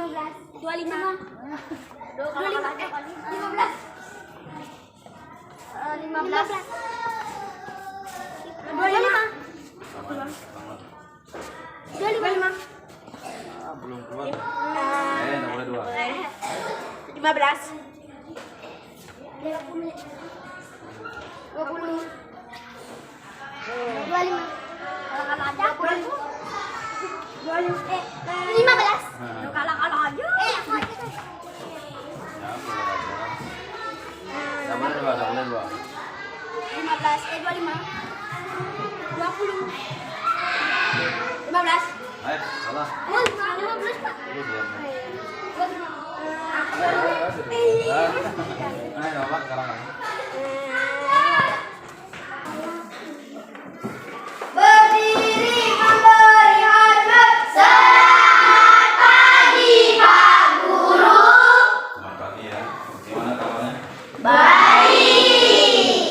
25. 25. Belum keluar. Nomor 2. 15. 15. Salah. 15, Pak. Ayo, Pak, sekarang. Berdiri memberi hormat. Selamat pagi Pak Guru. Selamat pagi ya. Gimana kabarnya? Baik.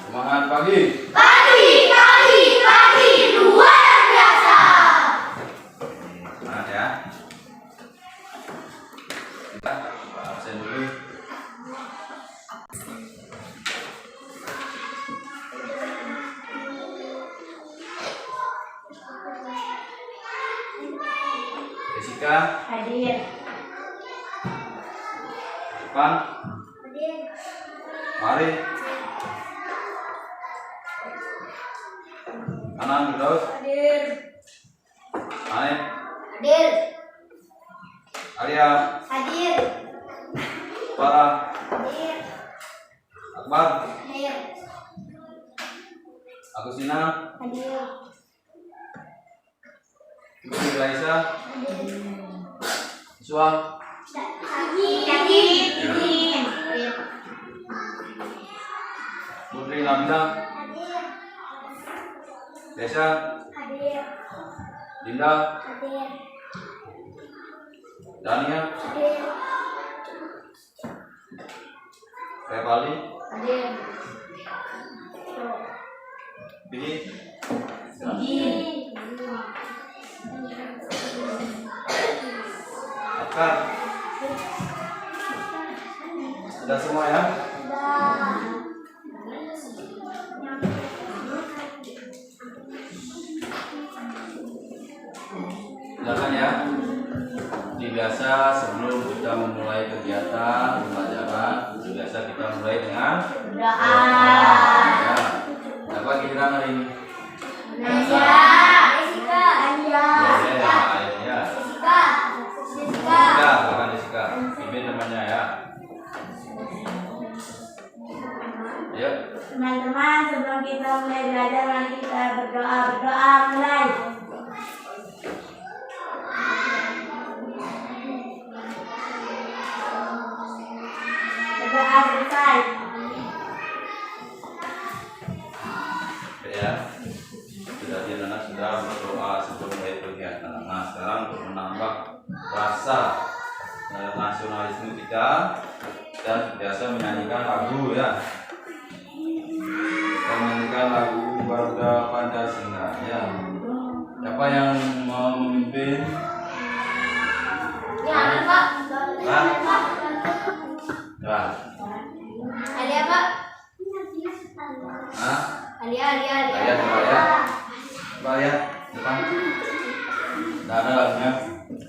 Semangat pagi. Pagi luar biasa. Semangat ya. Kita absen dulu. Jessica, Hadir. Ivan, Mari, Anan, Firdaus, Hadir. Aib, Hadir. Arya, Hadir. Farah, Hadir. Akbar, Hadir. Agustina, Hadir. Putri Raisa, Iswa, Hadir. Putri Nabila, Desa, Hadir. Dinda, Hadir. Dania, Hadir. Revali, Hadir. Billy, Akar. Sudah semua ya? Silakan ya. Seperti biasa sebelum kita memulai kegiatan pembelajaran, seperti biasa kita mulai dengan Doa. ya. Apa giliran hari ini? Jessica. Ya. Jessica, silakan Jessica. Pimpin namanya ya. Ya. Teman-teman, sebelum kita mulai belajar, mari kita berdoa mulai. Berdoa selesai. Ya. Sudah anak sudah berdoa sebelum mulai kegiatan. Nah, sekarang untuk menambah rasa nasionalisme kita biasa menyanyikan lagu ya. Kita menyanyikan lagu Warga Pancasila ya. Siapa yang mau memimpin? Ya, Pak. Nah, Alia, Pak. nah, Alia. lihat coba ya. Coba lihat depan. Tidak ada lagunya.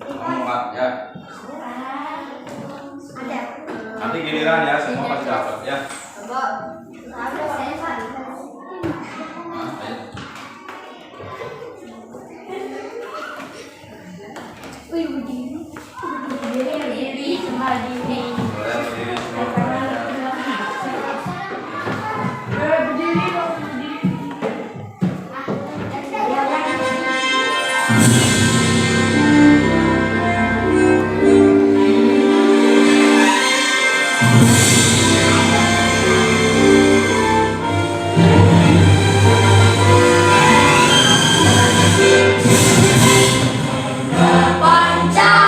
Kamu nggak ya. Ada. Nanti giliran ya, semua pasti dapat ya. Coba. Ada saya, Pak. Nah, ayo. Berdiri semua diri. Boleh berdiri semua. Pancasila.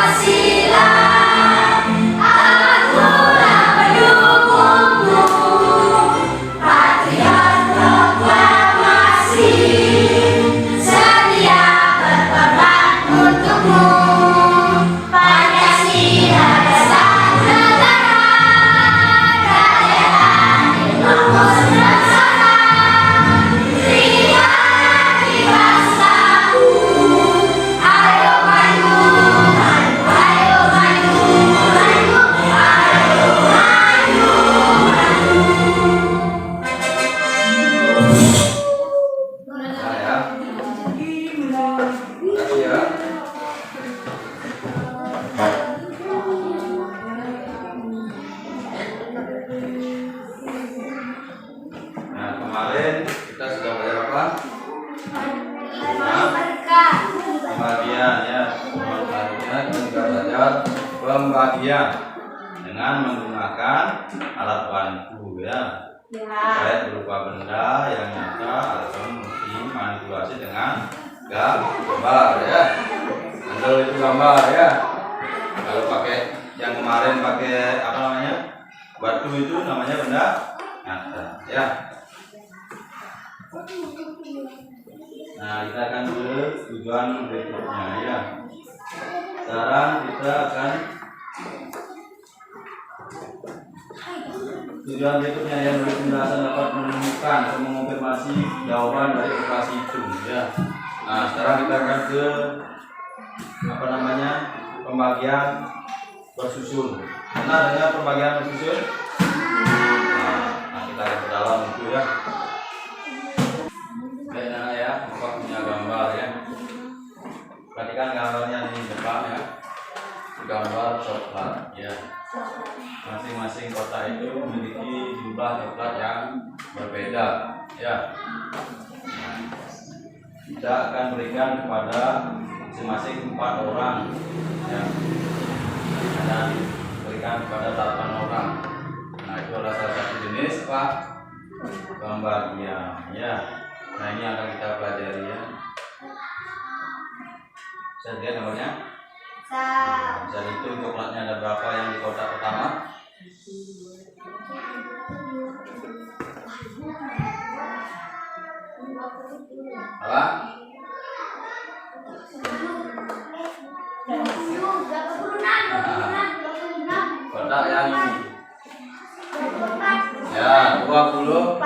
pembagian dengan menggunakan alat bantu ya. Baik berupa benda yang nyata atau dimanipulasi dengan gambar ya. Handle itu gambar ya. Kalau pakai yang kemarin pakai apa namanya, batu itu namanya benda nyata ya. Nah, kita akan ke tujuan berikutnya ya. Sekarang kita akan tujuan berikutnya yang beri penjelasan dapat menemukan atau mengonfirmasi jawaban dari operasi itu ya. Nah, sekarang kita akan ke apa namanya, pembagian bersusun. Benar dengan pembagian bersusun? Nah, kita akan ke dalam itu ya. Nah ya, Bapak punya gambar ya. Perhatikan gambarnya di depan ya. Gambar coklat ya. Masing-masing kotak itu memiliki jumlah coklat yang berbeda ya. Nah, kita akan berikan kepada masing-masing 4 orang ya. Dan berikan kepada 8 orang. Nah, itu adalah salah satu jenis Pak pembagian ya. Nah, ini akan kita pelajari ya. Bisa lihat nomornya? Bisa hitung coklatnya ada berapa yang di kotak pertama? Apa? Kotak yang ini. Ya, 24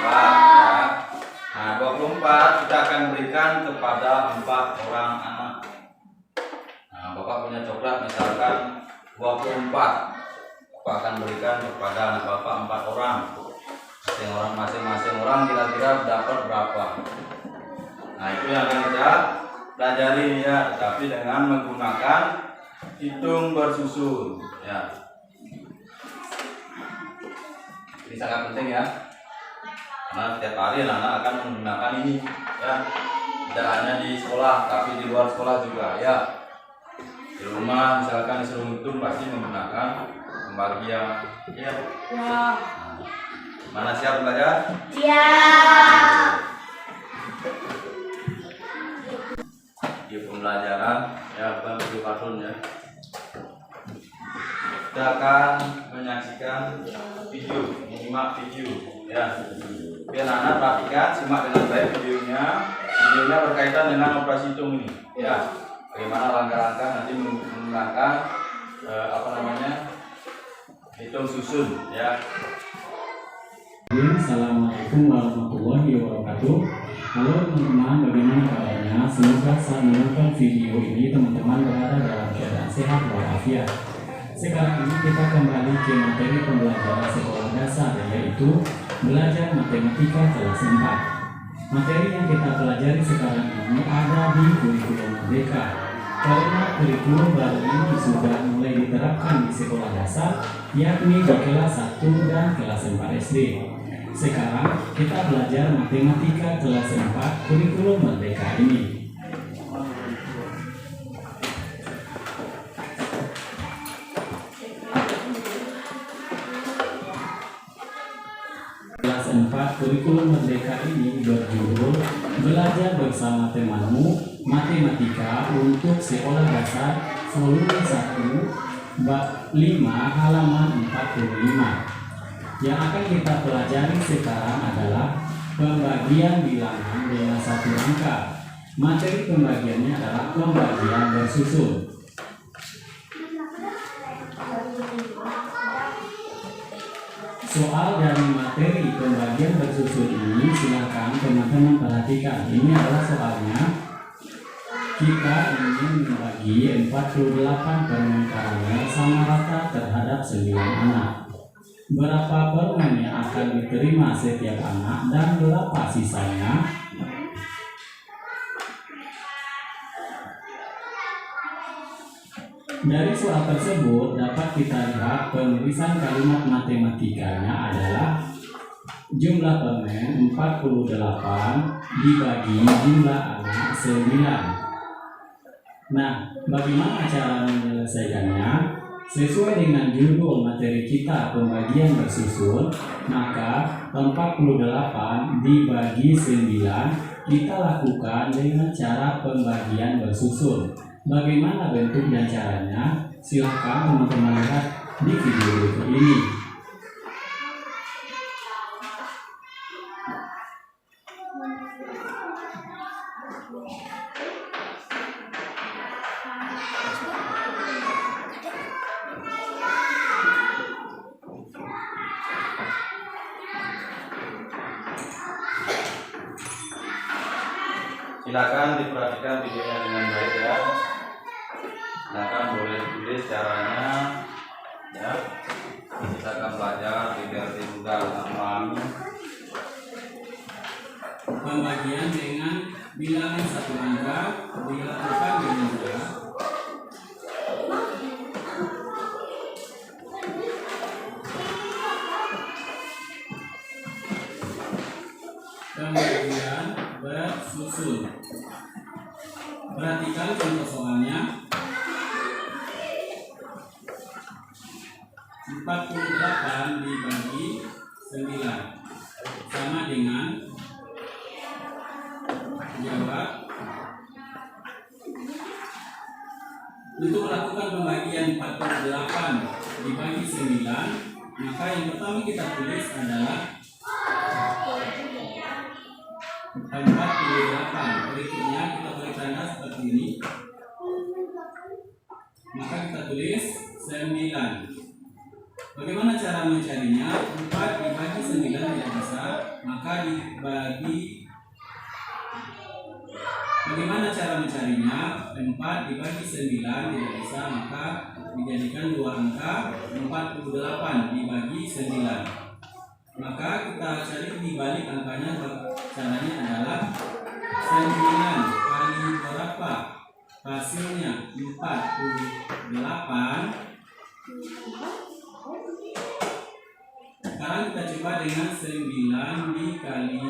ya. Nah, 24 kita akan berikan kepada 4 orang anak. Nah, Bapak punya coklat misalkan 24. Bapak akan berikan kepada anak Bapak 4 orang. Masing-masing orang kira-kira dapat berapa. Nah, itu yang akan kita pelajari ya, tapi dengan menggunakan hitung bersusun ya. Ini sangat penting ya, karena setiap hari anak-anak akan menggunakan ini ya. Tidak hanya di sekolah, tapi di luar sekolah juga ya. Di rumah misalkan disuruh hitung pasti menggunakan pembagian ya. Nah, mana siap belajar? Siap. Di pembelajaran ya, bukan video kartun ya. Kita akan menyaksikan video, menyimak video ya. Biar anak perhatikan, simak dengan baik videonya. Videonya berkaitan dengan operasi hitung ini ya. Bagaimana langkah-langkah nanti menggunakan apa namanya, hitung susun ya. Assalamualaikum warahmatullahi wabarakatuh. Halo teman-teman, bagaimana kabarnya? Semoga saat menonton video ini teman-teman berada dalam keadaan sehat walafiat. Sekarang ini kita kembali ke materi pembelajaran sekolah dasar, yaitu belajar matematika kelas 4. Materi yang kita pelajari sekarang ini ada di kurikulum merdeka. Karena kurikulum baru ini sudah mulai diterapkan di sekolah dasar, yakni di kelas 1 dan kelas 4 SD. Sekarang kita belajar matematika kelas 4 kurikulum merdeka ini. Kelas 4 kurikulum merdeka ini berjudul Belajar Bersama Temanmu Matematika untuk Sekolah Dasar Volume 1 Bab 5 halaman 45. Yang akan kita pelajari sekarang adalah pembagian bilangan dengan 1 angka. Materi pembagiannya adalah pembagian bersusun. Soal dari materi pembagian bersusun ini silakan teman-teman perhatikan. Ini adalah soalnya. Kita ingin membagi 48 permen karamel sama rata terhadap 9 anak. Berapa permen yang akan diterima setiap anak dan berapa sisanya? Dari soal tersebut dapat kita lihat penulisan kalimat matematikanya adalah jumlah permen 48 dibagi jumlah anak 9. Nah, bagaimana cara menyelesaikannya? Sesuai dengan judul materi kita pembagian bersusun, maka 48 dibagi 9 kita lakukan dengan cara pembagian bersusun. Bagaimana bentuk dan caranya? Silakan teman-teman lihat di video berikut ini. Silakan diperhatikan videonya dengan baik ya. Silakan boleh ditulis caranya ya. Kita akan belajar biar mudah memahami. Pembagian dengan bilangan satu angka dilakukan dengan mudah. Pembagian bersusun. Perhatikan contoh soalnya. 48 dibagi 9 sama dengan, jawab. Untuk melakukan pembagian 48 dibagi 9, maka yang pertama kita tulis adalah 48. Berikutnya kita beri tanda seperti ini. Maka kita tulis 9. Bagaimana cara mencarinya? 4 dibagi 9 tidak bisa, maka dibagi. Bagaimana cara mencarinya? 4 dibagi 9 tidak bisa, maka dijadikan dua angka. 48 dibagi 9. Maka kita cari di balik angkanya. Caranya adalah 9 kali berapa? Hasilnya 48. Sekarang kita coba dengan 9 dikali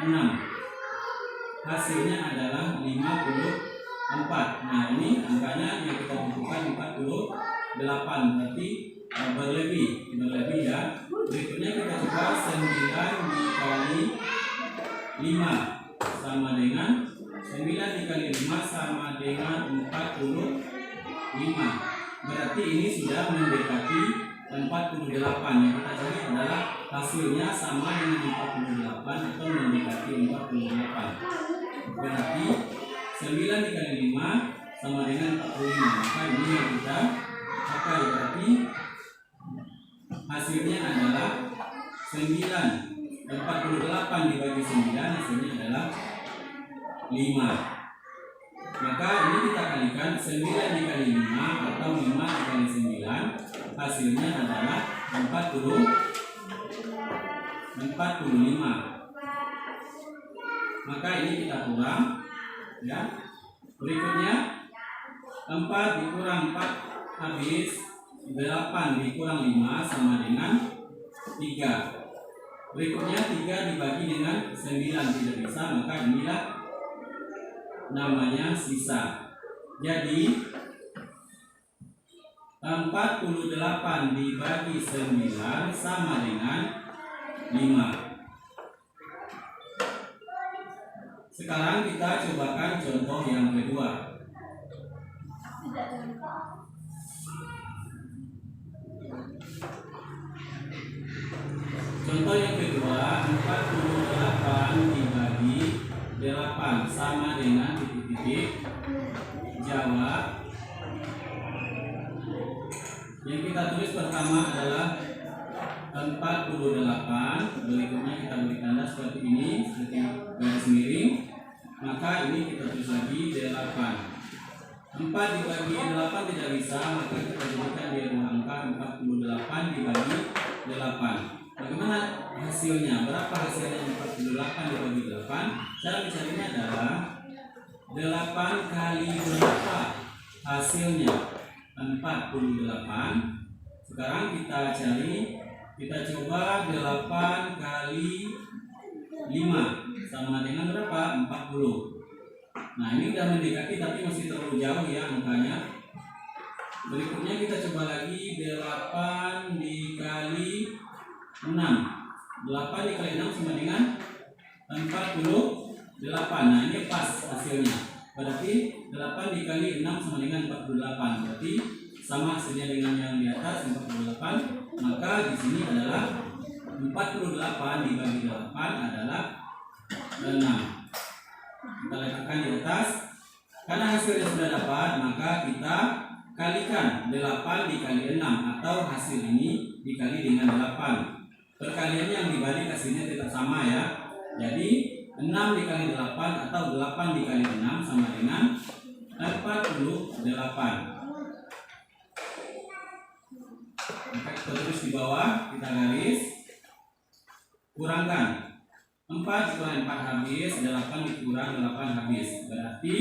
6. Hasilnya adalah 54. Nah, ini angkanya yang kita butuhkan 48, berarti berlebih ya. Berikutnya kita coba 9 dikali 5 sama dengan 9 dikali 5 sama dengan 45. Berarti ini sudah mendekati 48. Yang kita cari adalah hasilnya sama dengan 48 atau mendekati 48. Berarti 9 dikali 5 sama dengan 45. Maka ini yang kita pakai. Berarti hasilnya adalah 48 dibagi 9, hasilnya adalah 5. Maka ini kita kalikan 9 dikali 5 atau 5 dikali 9, hasilnya adalah 45. Maka ini kita kurang ya. Berikutnya 4 dikurang 4 habis, 8 dikurang 5 sama dengan 3. Berikutnya 3 dibagi dengan 9 tidak bisa, maka inilah namanya sisa. Jadi 48 dibagi 9 sama dengan 5. Sekarang kita cobakan contoh yang kedua. Contoh yang kedua, 48 dibagi 8 sama dengan titik-titik. Jawab. Yang kita tulis pertama adalah 48. Berikutnya kita beri tanda seperti ini, seperti garis miring. Maka ini kita tulis lagi 8. 4 dibagi 8 tidak bisa, maka kita jadikan dia dua angka. 48 dibagi 8. Bagaimana hasilnya? Berapa hasilnya 48 dibagi 8? Cara mencarinya adalah 8 kali berapa hasilnya? 48. Sekarang kita cari, kita coba 8 kali 5 sama dengan berapa? 40. Nah, ini udah mendekati tapi masih terlalu jauh ya angkanya. Berikutnya kita coba lagi 8 dikali 6. 8 dikali 6 sama dengan 48. Nah, ini pas hasilnya. Berarti 8 dikali 6 sama dengan 48. Berarti sama hasilnya dengan yang di atas 48. Maka di sini adalah 48 dibagi 8 adalah 6. Kita letakkan di atas. Karena hasilnya sudah dapat, maka kita kalikan 8 dikali 6 atau hasil ini dikali dengan 8. Perkaliannya yang dibalik hasilnya tidak sama ya. Jadi 6 dikali 8 atau 8 dikali 6 sama dengan 48. Maka kita tulis di bawah, kita garis, kurangkan 4 dikurang 4 habis, 8 dikurang 8 habis. Berarti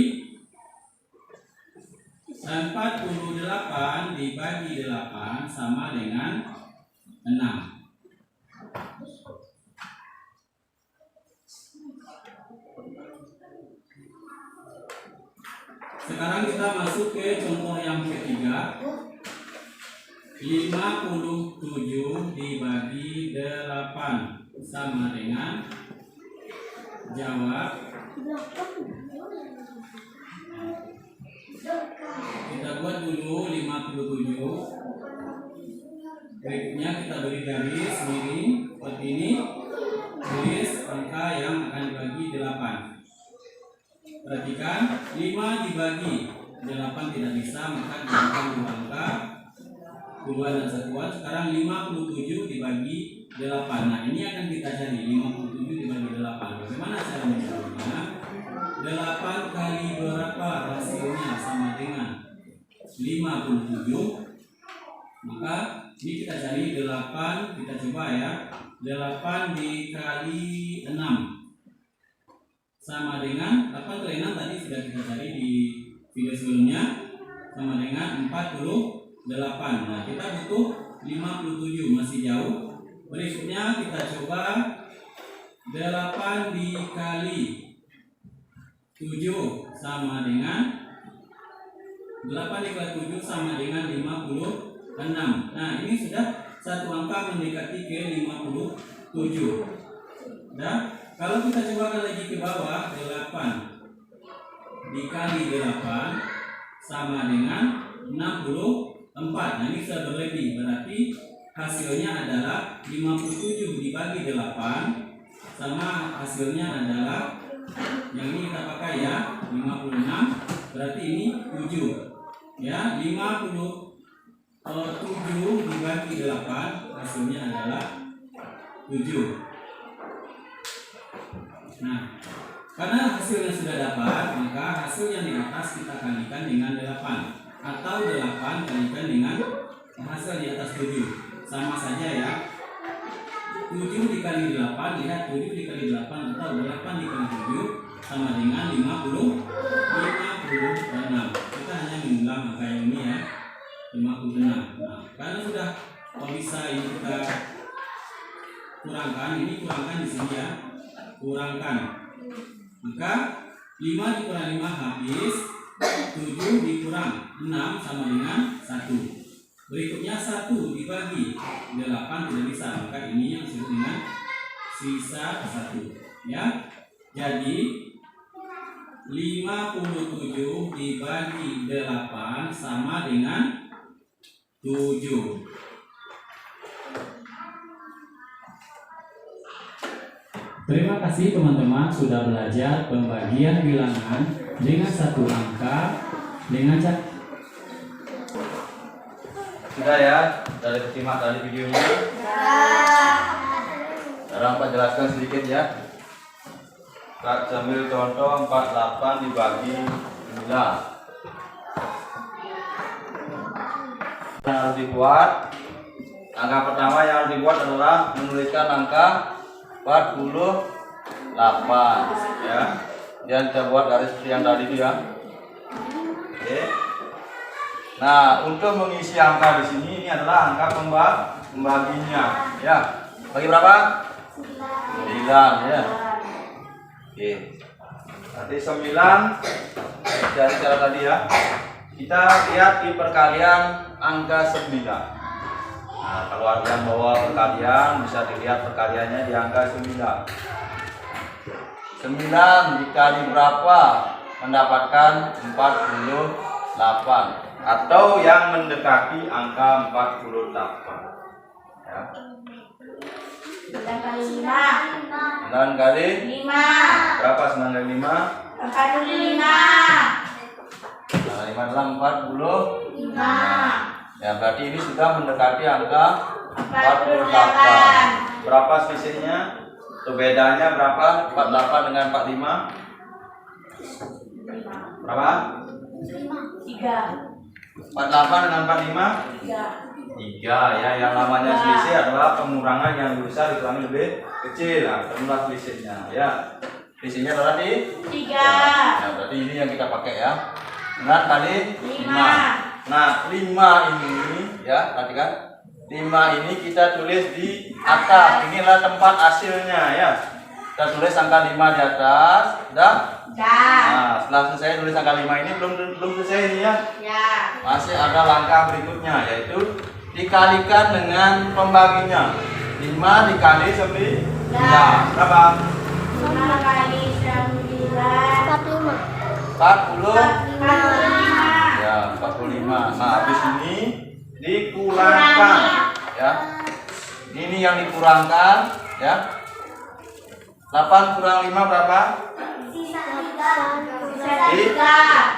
48 dibagi 8 sama dengan 6. Sekarang kita masuk ke contoh yang ketiga. 57 dibagi 8 sama dengan, jawab. Kita buat dulu 57. Berikutnya kita beri garis miring seperti ini. Tulis angka yang akan dibagi 8. Perhatikan, 5 dibagi 8 tidak bisa, maka diberikan 2 angka, 2 dan 1. Sekarang 57 dibagi 8. Nah, ini akan kita cari 57 dibagi 8. Bagaimana cara mencarinya? 8 kali berapa hasilnya sama dengan 57. Maka ini kita cari 8, kita coba ya. 8 dikali 6 sama dengan 8 kali 6 tadi sudah kita cari di video sebelumnya, sama dengan 48. Nah, kita butuh 57, masih jauh. Berikutnya kita coba 8 dikali 7 sama dengan 8 dikali 7 sama dengan 56. Nah, ini sudah satu angka mendekati ke 57. Nah, kalau kita coba lagi ke bawah, 8 dikali 8 sama dengan 64. Nah, ini sudah berlebih, berarti hasilnya adalah 57 dibagi 8 sama hasilnya adalah yang ini kita pakai ya, 56. Berarti ini 7 ya. 57 dibagi 8 hasilnya adalah 7. Nah, karena hasilnya sudah dapat, maka hasil yang di atas kita kalikan dengan 8 atau 8 kalikan dengan hasil di atas 7. Sama saja ya. 7 dikali 8, lihat 7 dikali 8 atau 8 dikali 7 sama dengan 56. Kita hanya mengulang angka yang ini ya, 56. Nah, karena sudah bisa ini kita kurangkan, ini kurangkan di sini ya. Kurangkan, maka 5 dikurang 5 habis, 7 dikurang 6 sama dengan 1. Berikutnya 1 dibagi 8 tidak bisa, maka ini yang disebut dengan sisa 1 ya. Jadi 57 dibagi 8 sama dengan 7. Terima kasih teman-teman sudah belajar pembagian bilangan dengan satu angka dengan cara. Sudah ya, dari simak tadi videonya. Sekarang Pak jelaskan sedikit ya. Kak sambil contoh 48 dibagi 9. Yang harus dibuat, angka pertama yang harus dibuat adalah menuliskan angka 48 ya. Dan kita buat garis seperti yang tadi itu ya. Oke. Nah, untuk mengisi angka di sini ini adalah angka pembaginya ya. Bagi berapa? 9 ya. Oke. Berarti 9 dari cara tadi ya. Kita lihat di perkalian angka 9. Nah, kalau ada yang bawa perkalian bisa dilihat perkaliannya di angka 9. 9 dikali berapa mendapatkan 48 atau yang mendekati angka 48 ya. 9 kali 5. 9 kali 5. berapa? 9 kali 5 45. 9 kali 5 adalah 45 ya, berarti ini sudah mendekati angka 48. Berapa selisihnya? Atau bedanya berapa? 48 dengan 45 berapa? 3. 48 dengan 45 3 ya. Yang namanya selisih adalah pengurangan yang besar dikurangi lebih kecil. Nah, ketemulah selisihnya ya. Selisihnya adalah di 3. ya, berarti ini yang kita pakai ya. 9 kali 5. Nah, 5 ini ya, perhatikan. 5 ini kita tulis di atas. Inilah tempat hasilnya ya. Kita tulis angka 5 di atas. Sudah? Nah, setelah selesai tulis angka 5 ini belum selesai ini ya. Masih ada langkah berikutnya, yaitu dikalikan dengan pembaginya. 5 dikali 9 berapa? 5 kali 9 45 ya, 45. Nah, habis ini dikurangkan ya. Ini yang dikurangkan ya. 8 kurang 5 berapa?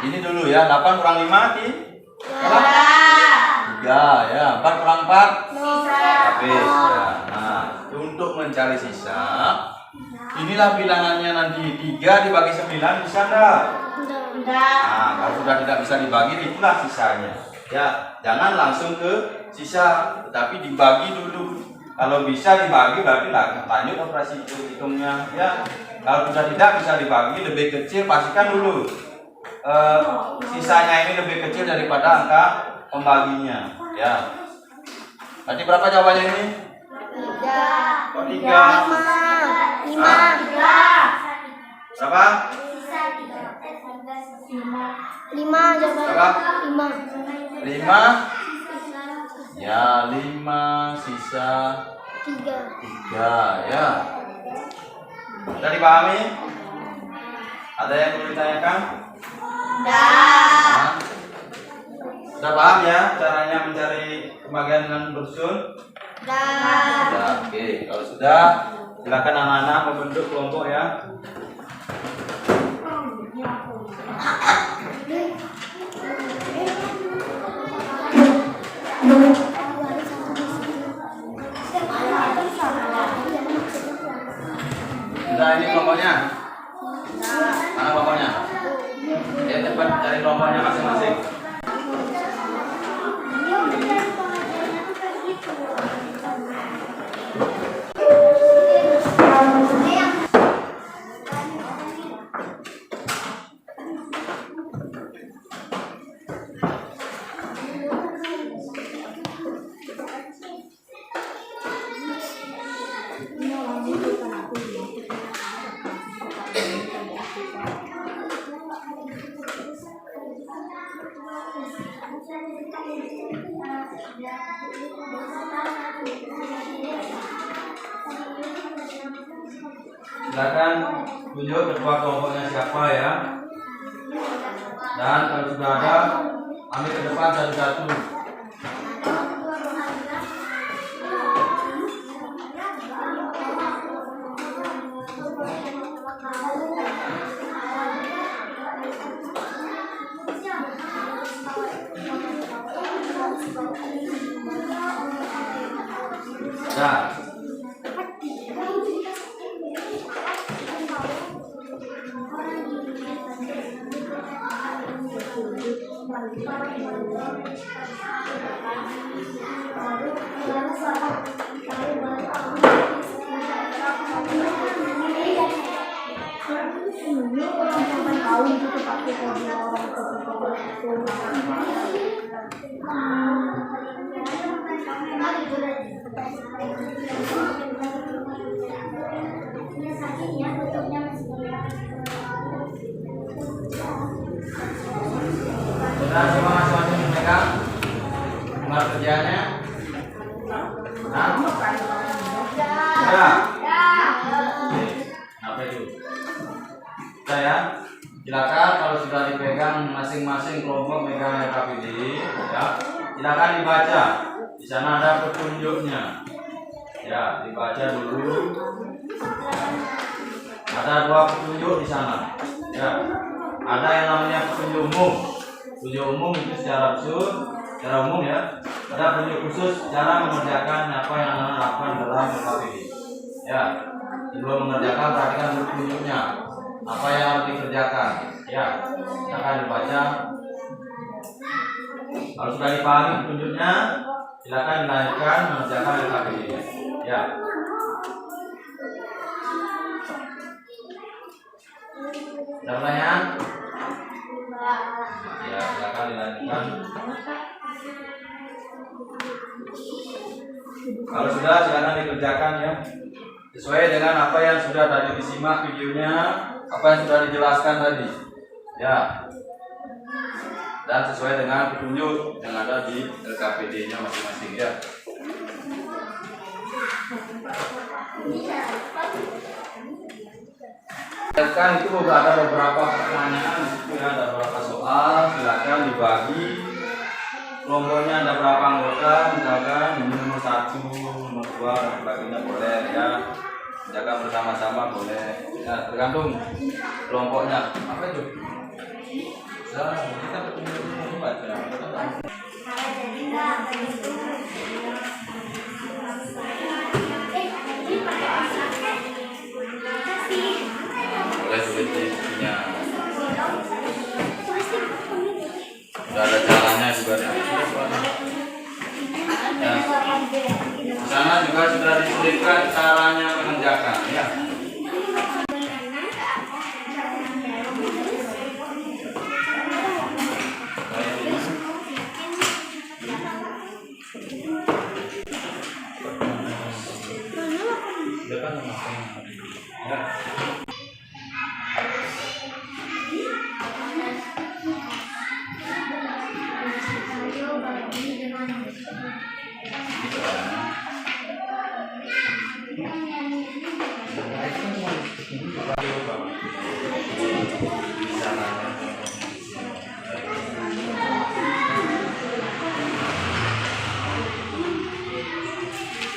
Ini dulu ya. 8 kurang 5 berapa? 3 ya. 4 kurang 4 habis ya. Nah, untuk mencari sisa, inilah bilangannya nanti. 3 dibagi 9 bisa enggak? Nah, kalau sudah tidak bisa dibagi, itulah sisanya. Ya, jangan langsung ke sisa, tetapi dibagi dulu. Kalau bisa dibagi, berarti lanjut operasi hitungnya. Ya, kalau sudah tidak bisa dibagi, lebih kecil, pastikan dulu sisanya ini lebih kecil daripada angka pembaginya. Ya, nanti berapa jawabannya ini? 3. 5. Berapa? 5 ya, 5 sisa 3 ya. Sudah dipahami? Ada yang perlu ditanyakan? Nah, sudah paham ya caranya mencari pembagian dengan bersusun? Sudah. Oke, kalau sudah silakan anak-anak membentuk kelompok ya. Sudah, ini kelompoknya. Mana kelompoknya? Ya, cepat cari kelompoknya masing-masing. Silakan tunjuk ketua kelompoknya siapa ya. Dan kalau sudah ada, ambil ke depan satu-satu. Nah, masing-masing memegang lembar kerjanya? Hah? Ya. Apa itu? Ya. Silakan kalau sudah dipegang masing-masing kelompok megang LKPD, ya. Silakan dibaca. Di sana ada petunjuknya. Ya, dibaca dulu. Ada 2 petunjuk di sana. Ya. Ada yang namanya petunjuk umum. Petunjuk umum itu secara umum ya. Ada petunjuk khusus cara mengerjakan apa yang Anda lakukan dalam LKPD. Ya. Sebelum mengerjakan perhatikan dulu petunjuknya. Apa yang harus dikerjakan? Ya. Silakan dibaca. Kalau sudah dipahami petunjuknya, silakan dilanjutkan mengerjakan LKPD. Ya. Ada pertanyaan? Ya, silakan dilanjutkan. Kalau sudah, silakan dikerjakan ya. Sesuai dengan apa yang sudah tadi disimak videonya, apa yang sudah dijelaskan tadi. Ya. Dan sesuai dengan petunjuk yang ada di LKPD-nya masing-masing ya. Kan itu ada beberapa pertanyaan di situ ya, ada beberapa soal, silakan dibagi. Kelompoknya ada berapa anggota, misalkan nomor 1, nomor 2 dan sebagainya boleh ya. Jaga bersama-sama boleh. Ya, tergantung kelompoknya. Apa itu? Kita bertemu baca. Boleh sebetulnya. Sudah ada caranya juga ya. Di sana juga sudah disebutkan caranya mengerjakan ya. Ya.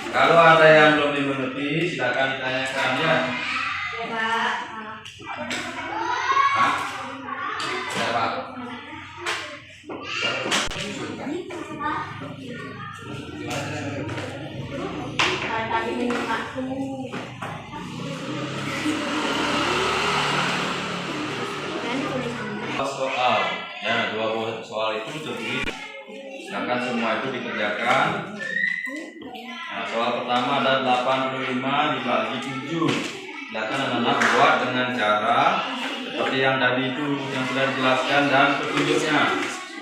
Kalau ada yang belum dimengerti, silakan ditanyakan ya. Hah? Siapa? Soal, ya 2 buah soal itu tertulis. Silakan semua itu dikerjakan. Nah, soal pertama ada 85 dibagi 7. Silakan anak-anak buat dengan cara seperti yang tadi itu yang sudah dijelaskan dan petunjuknya.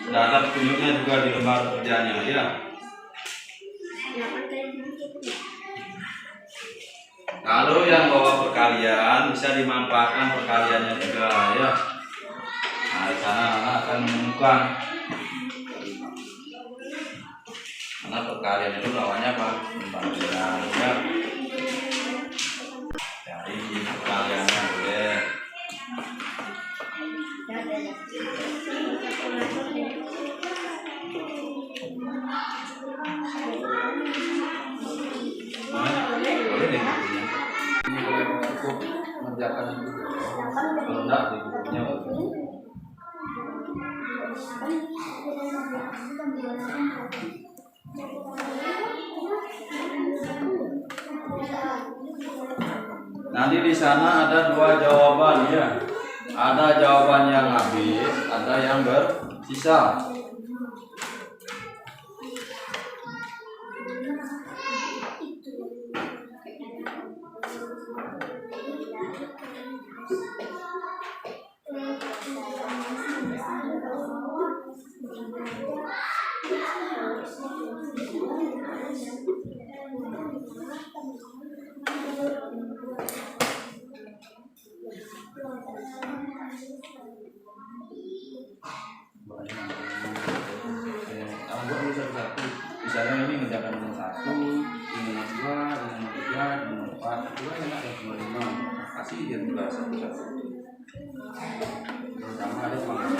Sudah ada petunjuknya juga di lembar kerjanya ya. Kalau yang bawa perkalian bisa dimanfaatkan perkaliannya juga ya. Nah, di sana anak akan menemukan karena perkalian itu lawannya apa? Pembagian ya. Cari perkaliannya boleh. Boleh deh. Ini boleh cukup mengerjakan itu. Kalau enggak di bukunya nanti di sana ada 2 jawaban ya. Ada jawaban yang habis, ada yang bersisa. misalnya ini menjaga nomor 1, ini nomor 2, ini nomor 3, ini nomor 4, dua enak ya nomor 5. Kasih dia tugas satu-satu. Pertama ada semangat.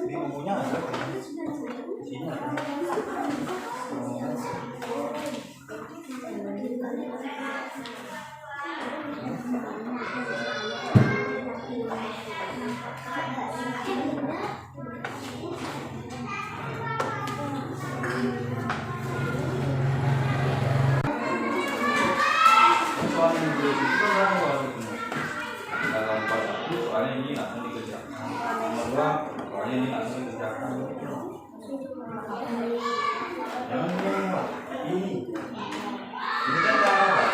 Di bukunya ada. Sini ada. Soalnya ini langsung dikerjakan. Nomor 2, soalnya ini langsung dikerjakan. Ini kan cara membagi. Ini caranya.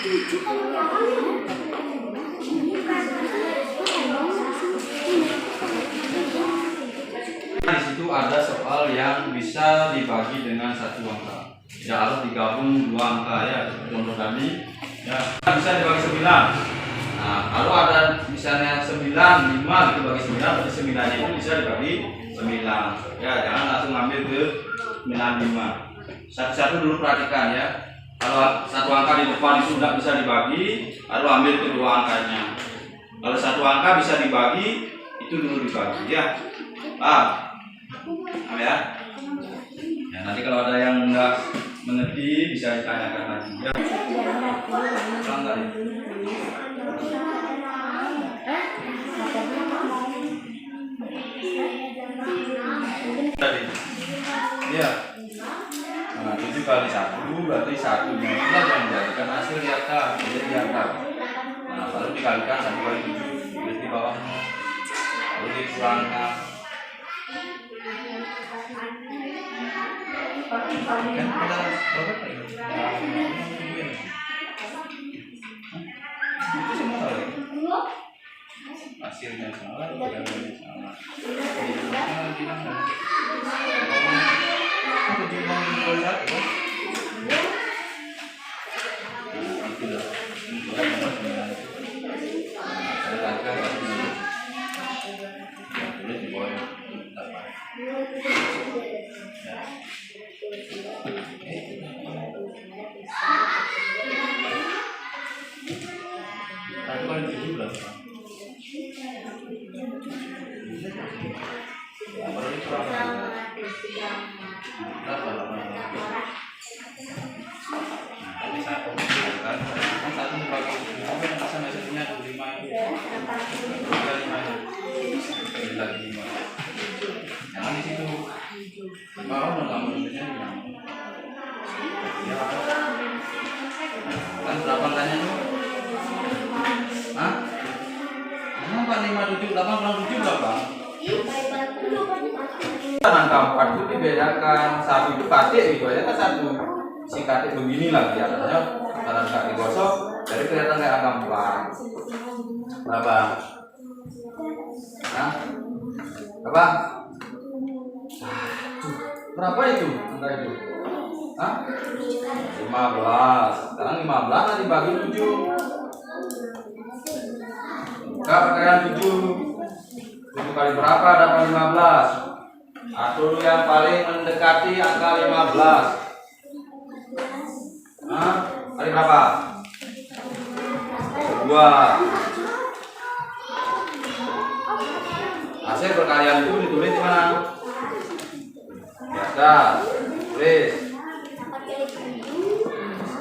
Ini kita mulai poinnya. Di situ ada soal yang bisa dibagi dengan satu angka. Tidak harus digabung dua angka ya. Contoh tadi ya bisa dibagi 9. Nah, kalau ada misalnya 9, 5 gitu bagi 9, berarti 9-nya itu bisa dibagi 9. Ya, jangan langsung ambil ke 95. Satu-satu dulu perhatikan ya. Kalau satu angka di depan itu tidak bisa dibagi, lalu ambil kedua angkanya. Kalau satu angka bisa dibagi, itu dulu dibagi ya. Paham ya? Ya, nanti kalau ada yang enggak mengerti bisa ditanyakan lagi ya. Pelanggar ya. Tadi. Iya. Nah, 7 kali 1 berarti 1-nya itulah yang menjadikan hasil nyata, jadi diangkat. Nah, lalu dikalikan 1 kali 7, tulis di bawahnya. Lalu dikurangkan. Kan ada berapa kali? Itu semua salah. Hasilnya salah, jawabannya salah. Jangan di situ. Bawah dong kamu tulisnya di mana? Ya. Kan berapa tanya lu? Hah? Kenapa 57 87 berapa? Angka 4 itu dibedakan, 1 itu katik gitu aja kan 1. Si katik begini lah kelihatannya, karena nggak digosok, jadi kelihatan kayak angka 4. Berapa? Hah? Berapa? Berapa itu angka itu? Hah? 15. Sekarang 15 nanti bagi 7. Buka pakaian 7. 7 kali berapa dapat 15? Atur yang paling mendekati angka 15. Hah? Kali berapa? 2. Hasil perkalian itu ditulis di mana? Di atas. Tulis.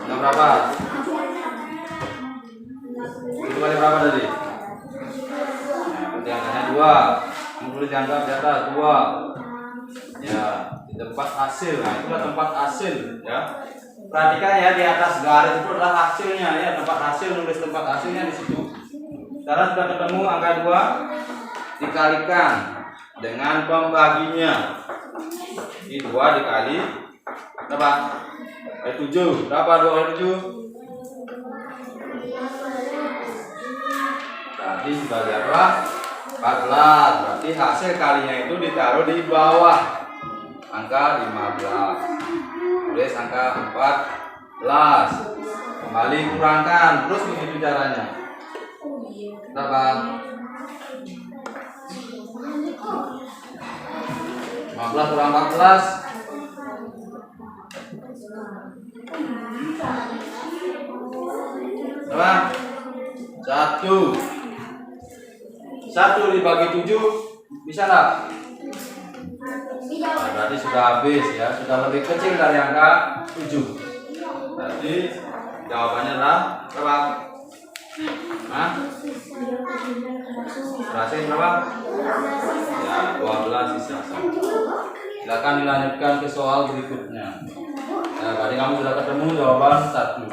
Yang berapa? Itu kali berapa tadi? Berarti angkanya 2. Tulis dianggap di atas 2. Ya, di tempat hasil. Nah, itulah tempat hasil ya. Perhatikan ya, di atas garis itu adalah hasilnya ya, tempat hasil, nulis tempat hasilnya di situ. Sekarang sudah ketemu angka 2, dikalikan dengan pembaginya. Ini 2 dikali berapa? 7. Berapa 2 kali 7? Tadi sebagai apa? 14. Berarti hasil kalinya itu ditaruh di bawah angka 15. Tulis angka 14. Kembali kurangkan. Terus begitu caranya. Berapa? 15 kurang 14. Berapa? 1. 1 dibagi 7 bisa nggak? Nah, berarti sudah habis ya, sudah lebih kecil dari angka 7. Berarti jawabannya adalah berapa? Hah? Berhasil berapa? Ya, 12 sisa. Silakan dilanjutkan ke soal berikutnya. Nah, tadi kamu sudah ketemu jawaban 1.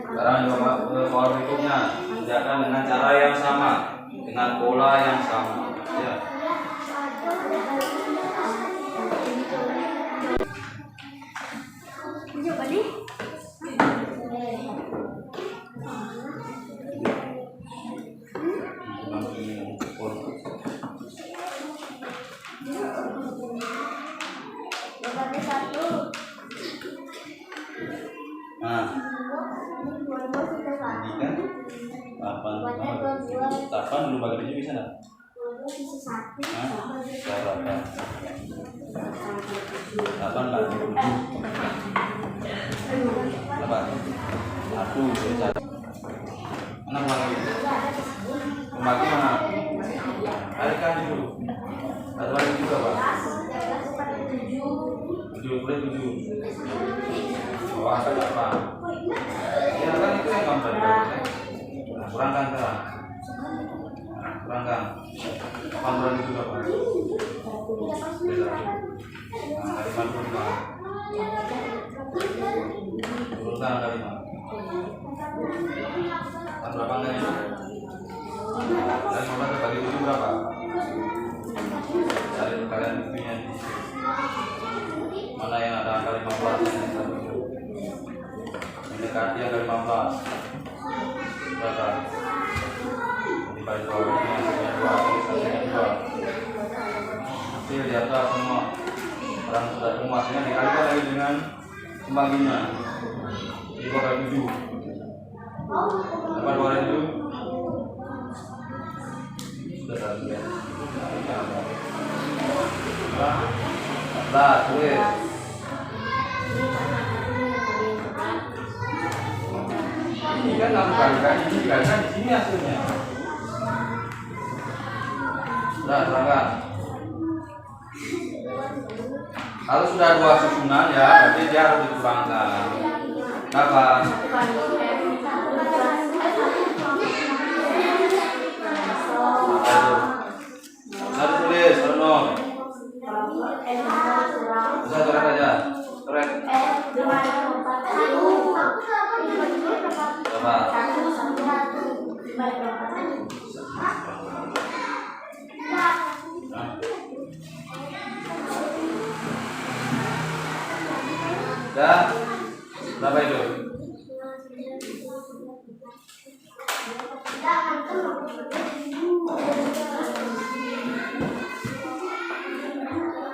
Sekarang jawaban soal berikutnya kerjakan dengan cara yang sama, dengan pola yang sama. Ya. Nah, ini kan 8 belum bagi 7 bisa nggak? Hah? Berapa? 8 bagi 7 berapa? 1 jadi 1. Mana lagi? Membagi mana? Tarikan dulu. 1 bagi 7 berapa? 7 boleh 7. Bawah angka berapa? Ya kan itu yang kamu tadi. Nah, kurangkan sekarang. Kurangkan. 8 bagi 7 berapa? 55. Turunkan angka 5. Kan berapa angkanya? Dari 15 bagi 7 berapa? Cari kalian buktinya di sini. Mana yang ada angka 15 yang satu? Mendekati angka 15. Berapa? Dibagi 2 ini hasilnya 2, hasilnya 2. Hasil di atas semua. Orang sudah semua hasilnya dikalikan lagi dengan pembaginya. Di bawah 7. Berapa 2 kali 7? Sudah 1 ya. 14 tulis. Ini kan kamu kalikan, ini dikalikan di sini hasilnya. Sudah, terangkan. Kalau sudah 2 susunan ya, berarti dia harus dikurangkan. Berapa? Satu tulis, Rono. Bisa coret aja, coret. Berapa? Dah, berapa itu?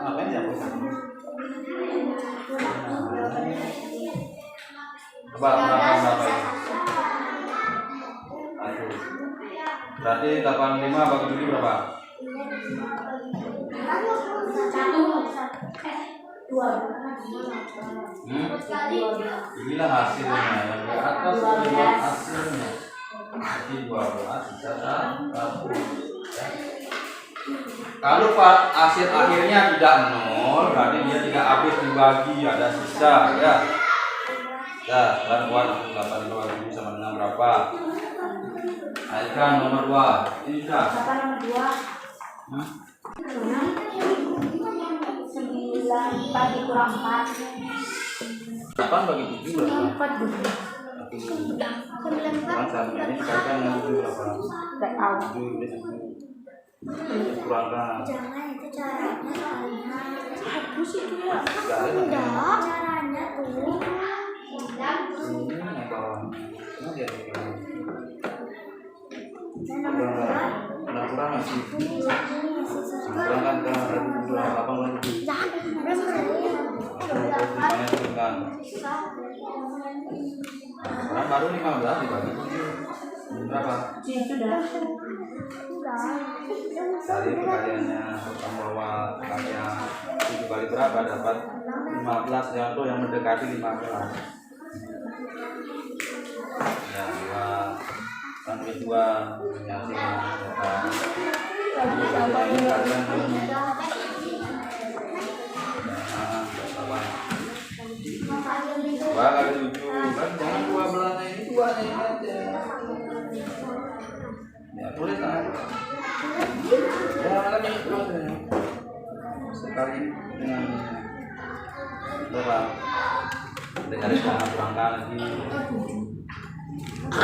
Apa ini apa? Berapa ini? Berarti 85 bagi 7 berapa? 2. Inilah hasilnya yang di atas adalah hasilnya. Jadi 12 sisa 1. Kalau hasil akhirnya tidak 0, berarti dia tidak habis dibagi, ada sisa ya. Ya, sekarang buat 8 sama dengan berapa? Alihkan nomor 2. Ini sudah. Apa nomor 2? 9 bagi kurang 4. 8 bagi 7 berapa? 4 dulu. 1. Kan satunya ini dikalikan dengan 7 berapa? Enggak tahu. 7 ini 7. Kurangkan. Jangan itu caranya soalnya. Hapus itu ya. Enggak, caranya tuh. Ini yang bawah. Ini dia dikalikan. Udah kurang masih. Kurangkan ke 8 7. Kurang baru 15 dibagi 7 berapa? Itu dah. Tadi perkaliannya kamu bawa kalian 7 kali berapa dapat 15 contoh yang mendekati 15 ya 2 kan 2 punya hasilnya kalian dua kali 7 kan jangan 12 ini 2 nya aja ya boleh kan ya lagi sekali dengan berapa dengan cara kurangkan lagi 14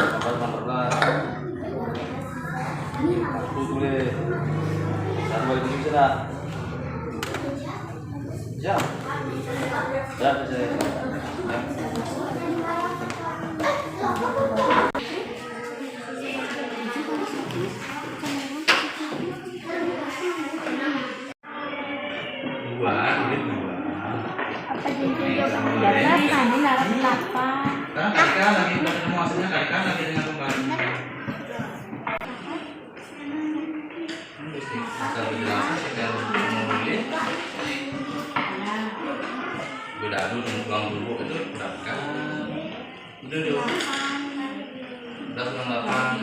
aku boleh 1 bagi 7 sudah ya bisa ya. Apa jadi jawaban dasar tadi narap 8. Sekarang kalikan lagi ketemu hasilnya kalikan lagi dengan kembali. Asal penjelasan sekian menit. Beda dulu pulang dulu itu berapa? Udah dulu. Udah pulang 8.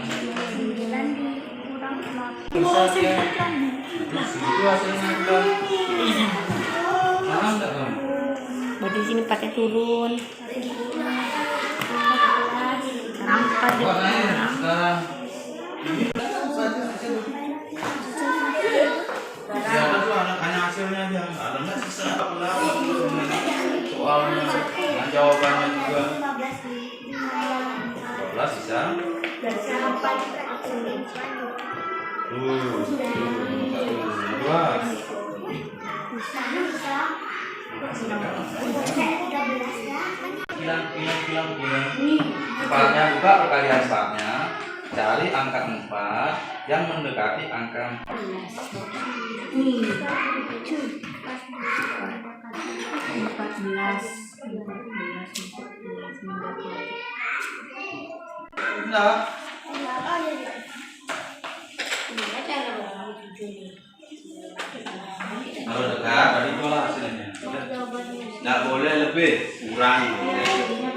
Bisa ya. Itu hasilnya udah. Paham enggak kamu? Mau di sini pakai turun. 4 di Sekarang ya ada tuh anak-anak hasilnya yang ada nggak sisa soalnya dengan jawabannya juga 12 sisa 2 Empatnya buka perkalian startnya, cari angka 4 yang mendekati angka 4. Enggak. Kalau dekat, tadi itulah hasilnya. Nggak boleh lebih, kurang,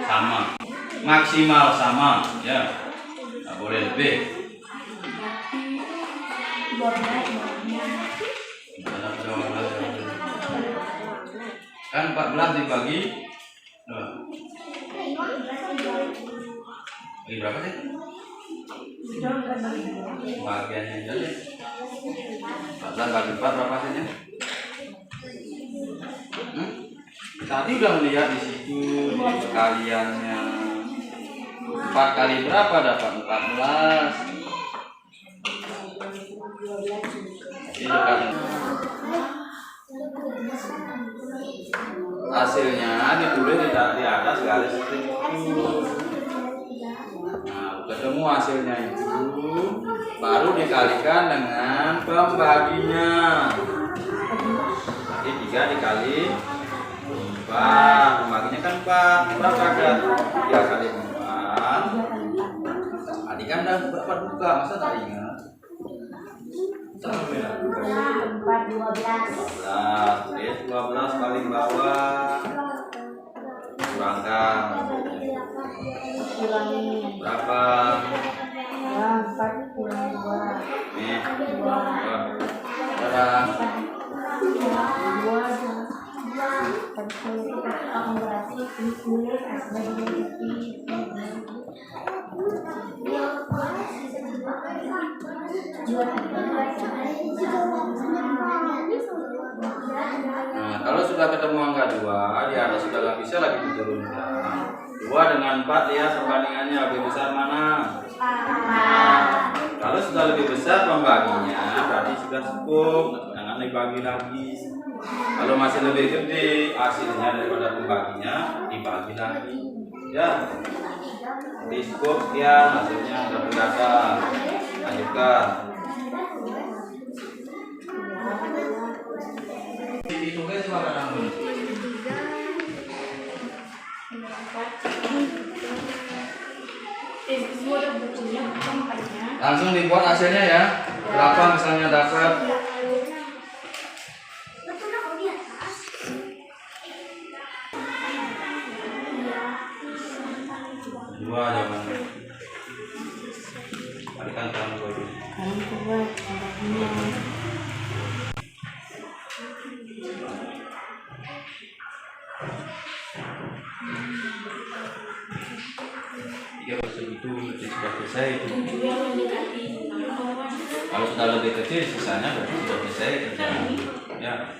sama, maksimal sama, ya. Nggak boleh lebih. Kan 14 dibagi bagi berapa sih? Bagiannya aja deh. 14 bagi 4 berapa hasilnya? Tadi udah melihat di situ di perkaliannya 4 kali berapa dapat 14. Jadi dekat. Hasilnya ditulis di atas garis itu. Nah, ketemu hasilnya itu baru dikalikan dengan pembaginya. Jadi 3 dikali 4, pembaginya kan 4, berapa ada? 3 kali 4. Tadi kan udah berapa buka, masa tak ingat? Sampai 12 kali bawah kurangkan berapa? 4 kurang 2. Nih, berapa? 2. Nah, kalau sudah ketemu angka 2, di atas sudah nggak bisa bisa lagi diturunkan. 2 dengan 4 lihat perbandingannya lebih besar mana? Kalau sudah lebih besar pembaginya berarti sudah cukup, jangan dibagi lagi. Kalau masih lebih gede hasilnya daripada pembaginya, dibagi lagi. Ya, jadi cukup sekian hasilnya sudah kelihatan. Lanjutkan. Dihitungnya coba kamu. Langsung dibuat hasilnya ya. Berapa misalnya dapat? Dua jawabannya. Balikan kamu dulu. Jika segitu sudah selesai itu. Kalau sudah lebih kecil sisanya berarti sudah selesai kerjaan. Ya.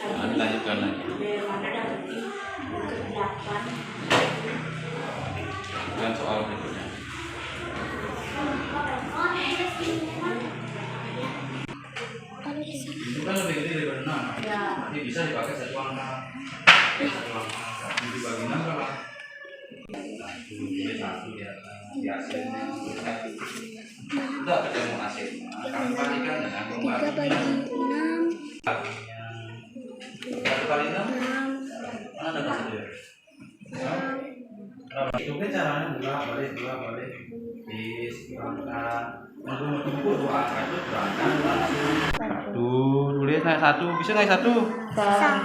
Nah, dilanjutkan lagi. Dan soal berikutnya. Itu kan lebih gede daripada 6. Nanti bisa dipakai satu angka. Dibagi 6 berapa? Ini 1 ya. Di hasilnya 1. Sudah ketemu hasilnya. Kami bandingkan dengan pembaginya. 1 kali 6. Mana ada hasilnya? Itu kan caranya dua balik dikurangkan menunggu 2 angka itu kurangkan langsung tulis naik 1 bisa naik 1 Bisa.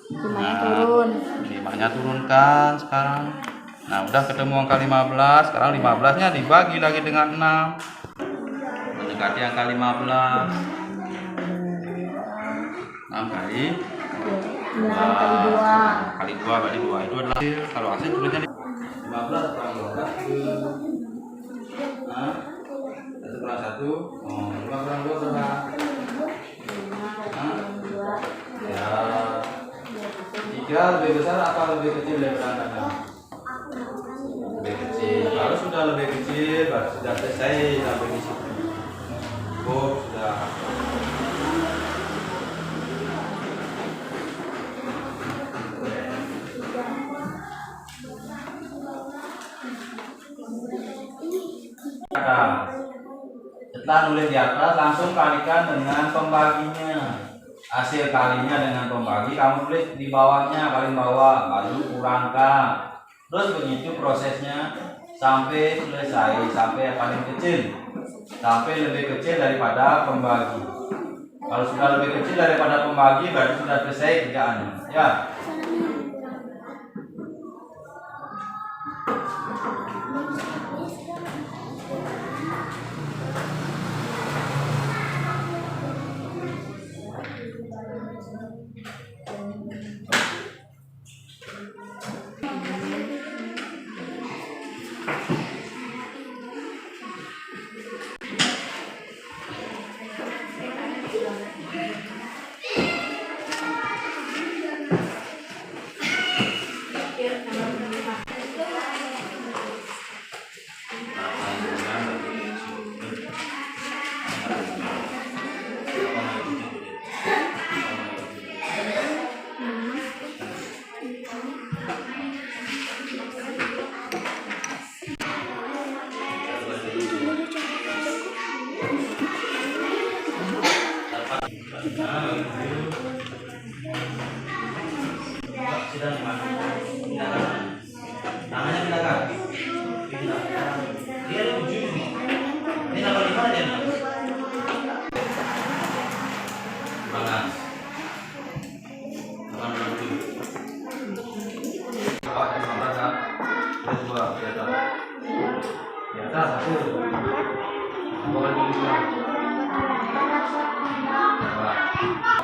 Limanya turun. 5-nya turunkan sekarang. Nah udah ketemu angka 15, sekarang 15 nya dibagi lagi dengan 6 mendekati angka 15. 6 kali 9 kali 2. kali 2 berarti 2 itu adalah hasil. Kalau hasil tulisnya 15 kurang 12. Nah, 1 kurang 1, 5 kurang 2 berapa? Ya, 3 lebih besar apa lebih kecil daripada angka 6? Lebih kecil. Kalau sudah lebih kecil, berarti sudah selesai sampai di situ. Cukup sudah. Setelah nulis di atas langsung kalikan dengan pembaginya. Hasil kalinya dengan pembagi kamu tulis di bawahnya, paling bawah, lalu kurangkan. Terus begitu prosesnya sampai selesai, sampai yang paling kecil, sampai lebih kecil daripada pembagi. Kalau sudah lebih kecil daripada pembagi berarti sudah selesai kerjaannya. Ya. Namanya pindakan. Dia ada 7 ini. Ini nama di mana dia? Mana? Nama 7. Apa yang mana kan? Ada 2 di atas. Di atas 1. Bawah di 2.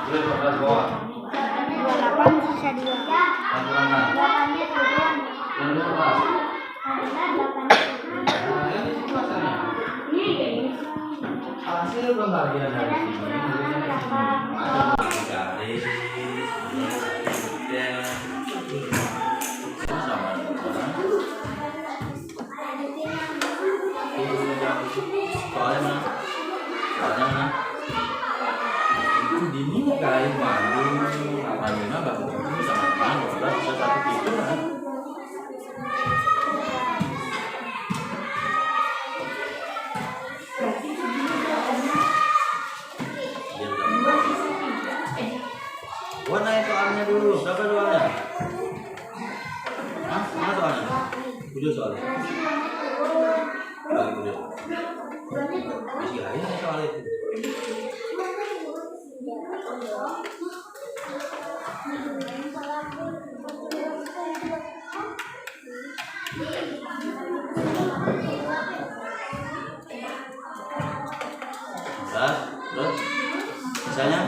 Boleh 12 bawah. 28 sisa 2. Dan kurangkan. 8-nya turun. Yang 12. Karena 8-nya turun. Nah, ini hasilnya. Hasil pembagian dari sini. Dari soalnya mana? Soalnya mana? Dini kain Bandung, apa gimana? Gak betul sama teman, udah bisa satu gitu kan? Gua nanya soalnya dulu, berapa soalnya? Hah? Mana soalnya? Udah soalnya. Lagi udah. Masih lain soal itu. Terus? Misalnya?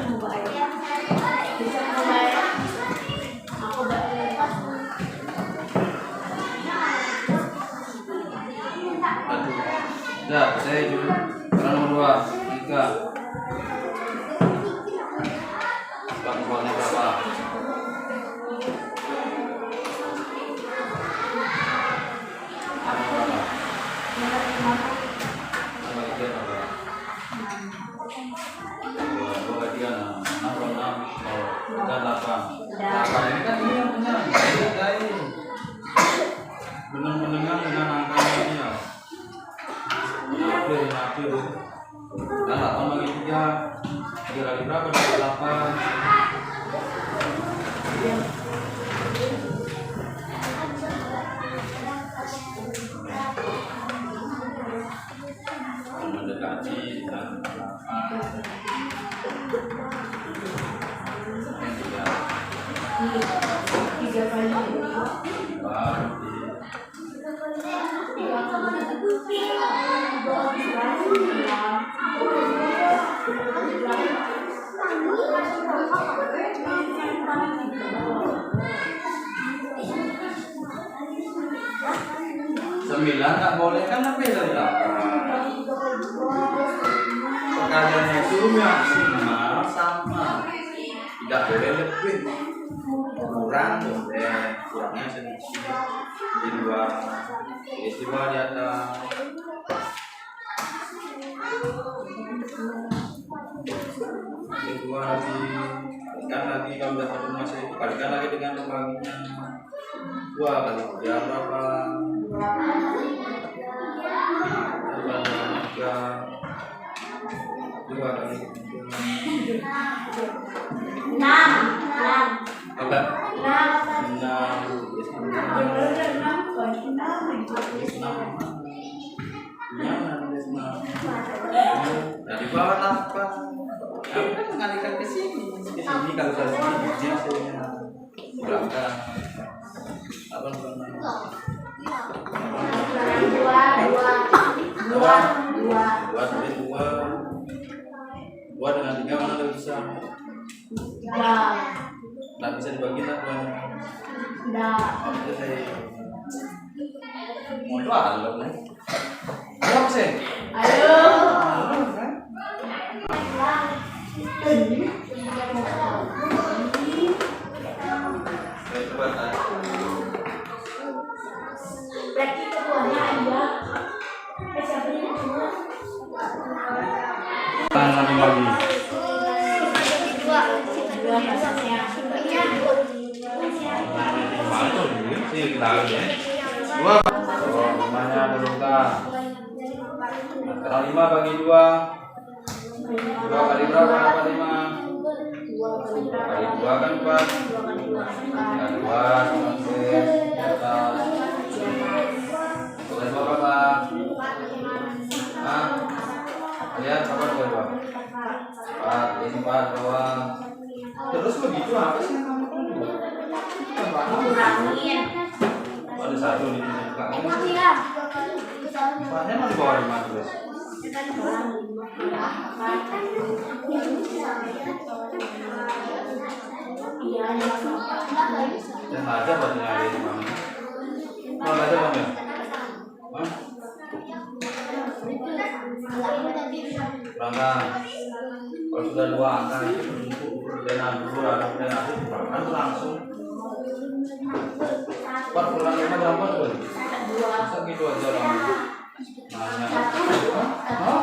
Udah, saya dulu. Sekarang nomor 2, 3. Bangkuannya berapa? Benar-benar dengan angkanya dia. Hampir. Dan 8 bagi 3. 3 kali berapa? 8. Mendekati dengan 8. Tiga kali sembilan tak boleh kan lebih dari 8. Perkaliannya itu maksimal sama, tidak boleh lebih, kurang boleh, kurangnya sedikit di luar istiwa di atas. Kedua lagi, kalikan lagi kalau sudah satu masa itu kalikan lagi dengan pembaginya 2 kali 3 berapa? 2 kali 6. Apa? 6. Nah, di bawah 8. Ngalikan ke sini kalau dari sini hasilnya berangkat apa dua dengan 3 mana lebih bisa? Nggak bisa dibagi lah tuanya. Oke saya mau jual nih. Ayo sih. Ayo. Berarti ketuanya ada. Tangan lagi. Mana tuh sih kita ya. 2. Oh, namanya berungkah. Sekarang 5 bagi 2. 2 kali berapa? 5. 2 kali 2 kan 4. 2 di atas. Boleh berapa? Hah? Lihat apa 2? 4 doang. Terus begitu apa sih kamu? Kurangin. Ada 1 di sini. Bahannya mau dibawa 5 terus. Yang ada bahannya ada di mana? Kalau ada bang ya? Berangkat. Kalau sudah 2 angka itu dan 2 kan langsung. 4 kurang 5 berapa tuh? Masa gitu aja orang nanya. Oh,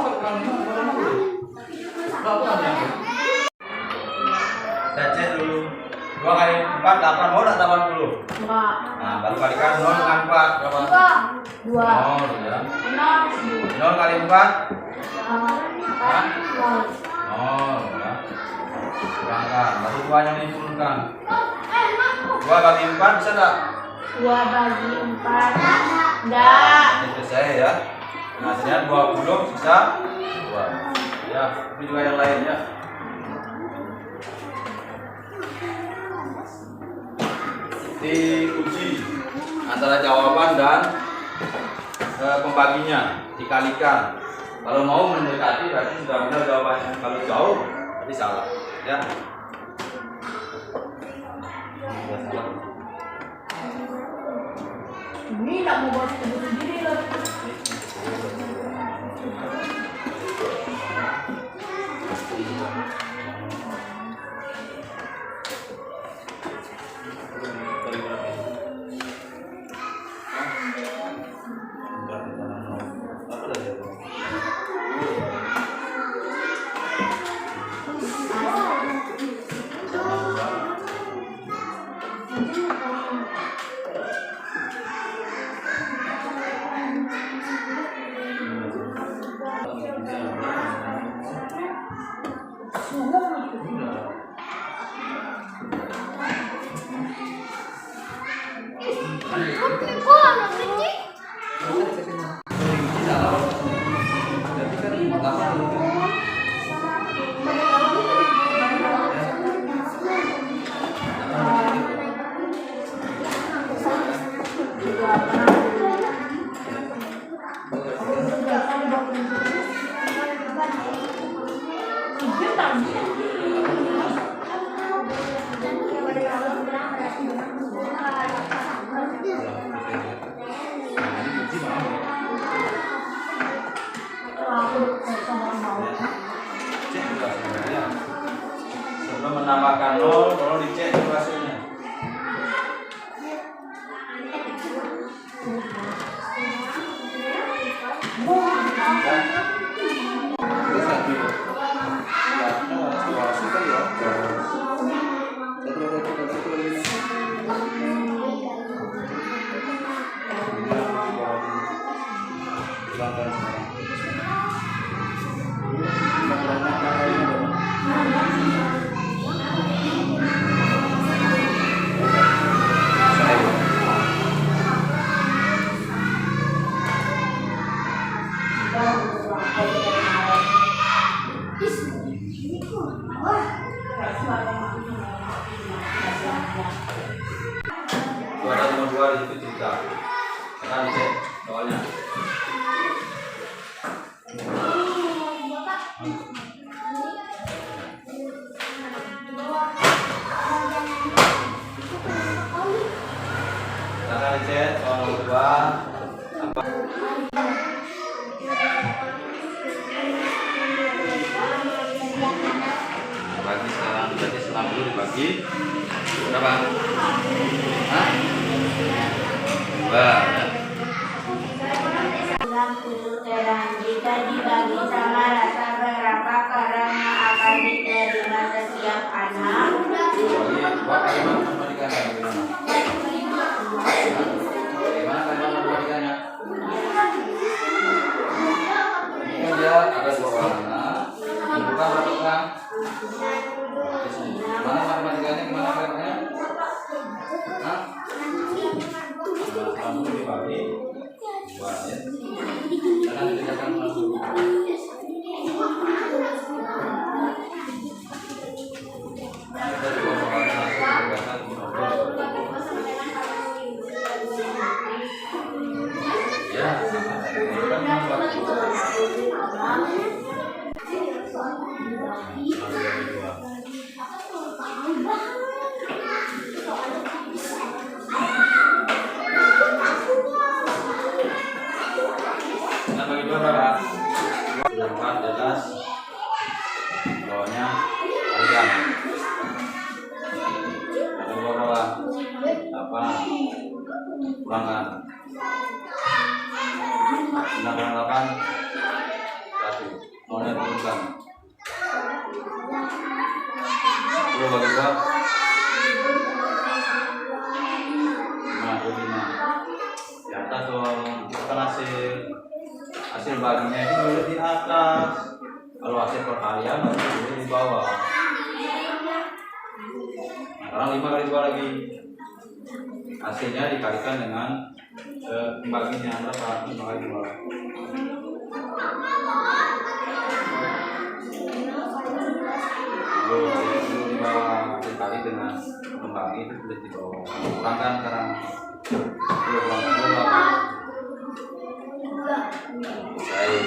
4, 8. Mau nggak 80? Enggak. Nah, baru kalikan 0 dengan 4. Berapa? 2. 0 ya. 0. 0 kali 4? 0. 0 ya. Kurangkan. Baru 2 yang diturunkan. 2 bagi 4 bisa nggak? 2 bagi 4. Enggak. Ini selesai ya. Nah, hasilnya 20 sisa 2. Ya, tapi juga yang lain ya. Diuji antara jawaban dan pembaginya dikalikan. Kalau mau mendekati berarti sudah benar jawabannya. Kalau jauh berarti salah. Ya. Sudah salah. Ini enggak mau buat sendiri loh. Cek juga sebenarnya. Sebelum menambahkan 0, tolong dicek dulu hasilnya. Ada nomor 2 di situ cerita. Sekarang dicek soalnya. Sekarang dicek soal nomor 2. Apa? Bagi sekarang berarti 90 dibagi berapa? Hah? 90 terang jika dibagi sama rasa berapa karena akan diterima setiap anak. Bagaimana matematikanya? Ini kan dia ada 2 warna. Yang bukan berapa orang? Mana matematikanya? Gimana caranya? Hah? 60 dibagi 2 ya. Jangan dikerjakan langsung. Kita juga soalnya langsung dikerjakan di nomor. Ya, kan nah, bagi 2 berapa? 4 jelas. Bawahnya kalian. Bagi 2 berapa? 8. Kurangkan. 9 kurang 8 1. Maunya turunkan. 10 bagi 2 hasil baginya itu boleh di atas, kalau hasil perkalian nanti boleh di bawah. Nah, sekarang 5 kali 2 lagi, hasilnya dikalikan dengan baginya berapa? 5 kali 2. Dulu di bawah dikali dengan pembagi itu boleh di bawah. Kurangkan sekarang 2 kurang 2. Baik.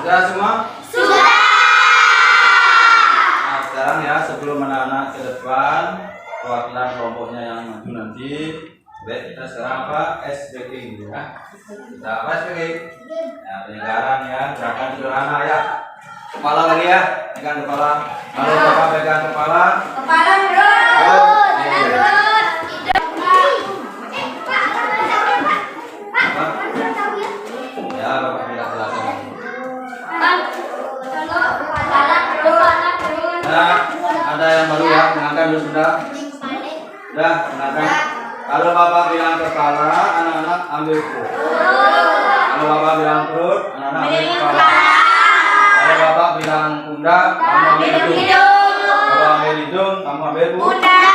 Sudah semua? Sudah. Nah, sekarang ya sebelum anak-anak ke depan perwakilan kelompoknya yang maju nanti, baik kita sekarang apa? SPG gitu ya. Kita apa SPG? Ya, penyegaran ya, gerakan sederhana ya. Kepala lagi ya, pegang kepala. Kalau Bapak pegang kepala. Kepala perut. Ya, Bapak bilang jelaskan. Nah, ada yang baru ya, menangkan dulu sudah. Sudah, menangkan. Kalau Bapak bilang kepala, anak-anak ambil perut. Kalau Bapak bilang perut, anak-anak ambil kepala. Kalau Bapak bilang pundak, kamu ambil hidung. Kalau ambil hidung, kamu ambil pundak.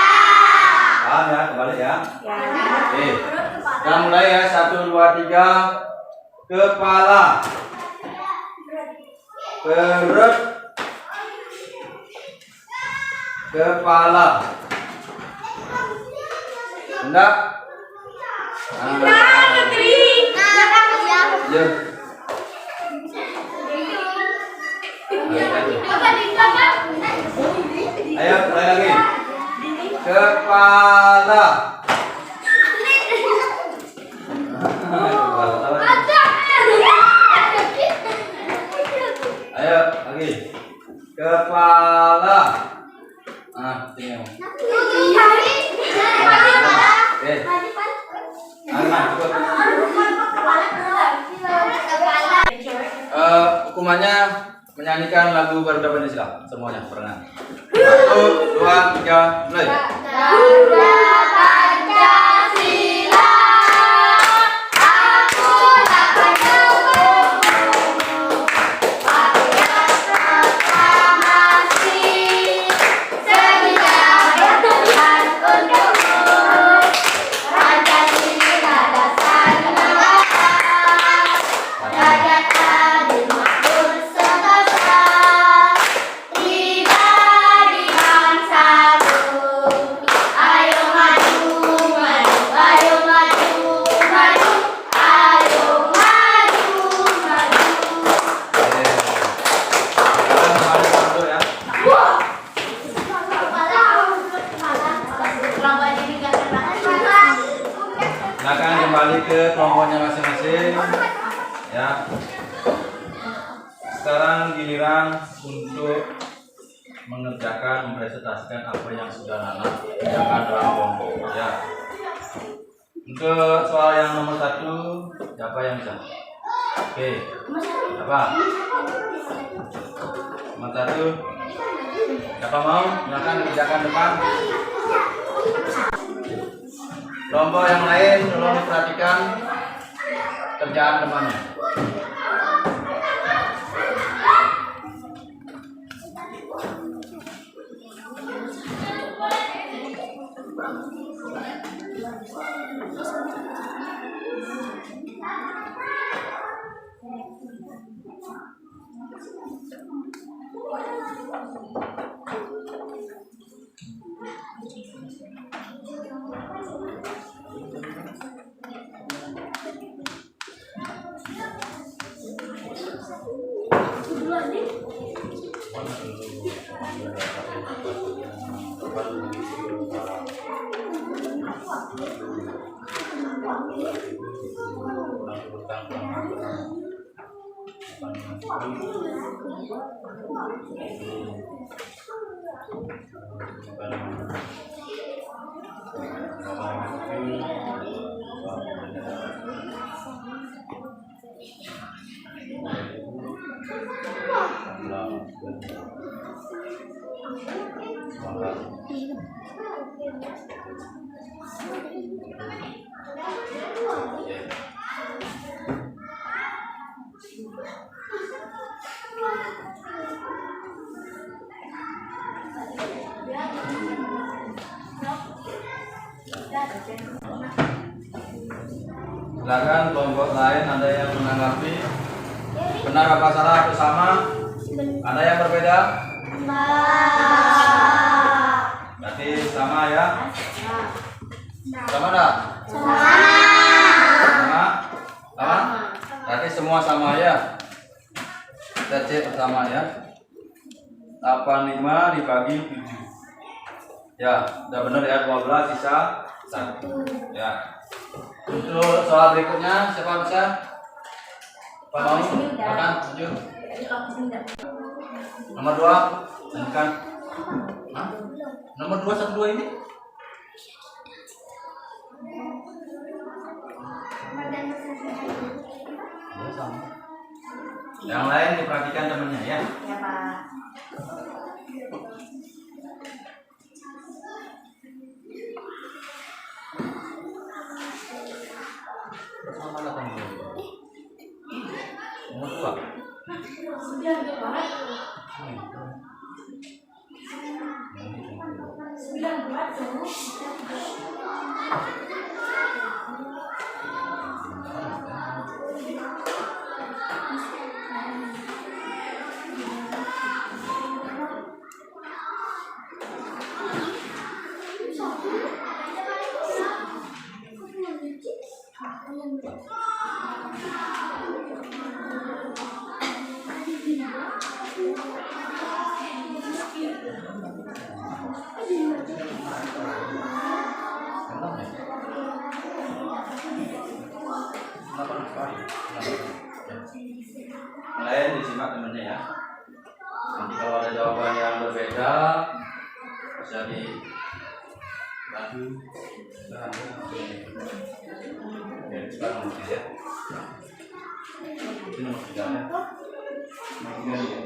Paham ya, kembali ya. Oke. Kita mulai ya, 1, 2, 3. Kepala, perut, kepala, pundak, ya. Ayo mulai lagi. Kepala. Ayo lagi. Kepala. Sini. Oke. Hukumannya menyanyikan lagu Garuda Pancasila semuanya pernah. 1, 2, 3, mulai. Silakan kembali ke kelompoknya masing-masing. Ya. Sekarang giliran untuk mengerjakan, mempresentasikan apa yang sudah Nana kerjakan dalam kelompok ya. Untuk soal yang nomor 1, siapa yang bisa? Oke, siapa? Nomor 1, siapa mau? Silakan dikerjakan depan. Kelompok yang lain tolong diperhatikan kerjaan temannya. Silakan kelompok lain, ada yang menanggapi benar apa salah atau sama? Ada yang berbeda? Berarti sama ya? Sama enggak? Sama. Sama? Berarti semua sama ya? Kita cek pertama ya. 85 dibagi 7. Ya, udah benar ya, 12 sisa 1. Ya. Untuk soal berikutnya, siapa bisa? Pak mau? Silakan, maju. Nomor 2, lanjutkan. Hah? Nomor 2, 1, 2 ini? Ya, sama. Yang lain diperhatikan temannya ya. Ya, Pak. Mana kamu? Nomor 2. Lain disimak temannya ya. Nanti kalau ada jawaban yang berbeda bisa dibantu. Sekarang mungkin ya. Ini nomor 3 ya. Nomor 3 ya.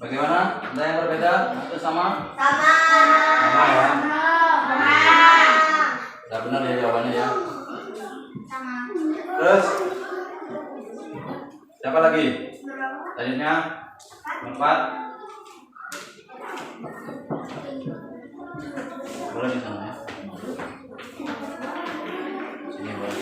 Bagaimana? Ada yang berbeda atau sama? Sama. Sama ya. Sama. Sudah benar ya jawabannya ya. Sama. Terus siapa lagi? Selanjutnya 4. Boleh di sana ya. Sini boleh.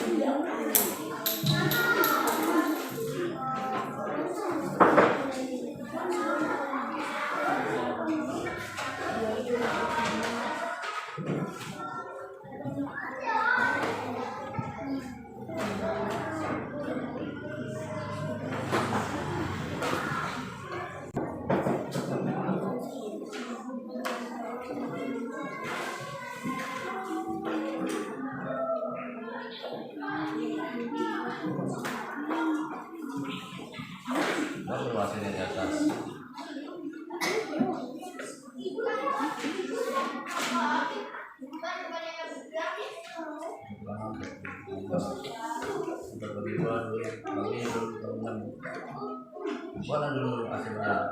dulu kasih benar.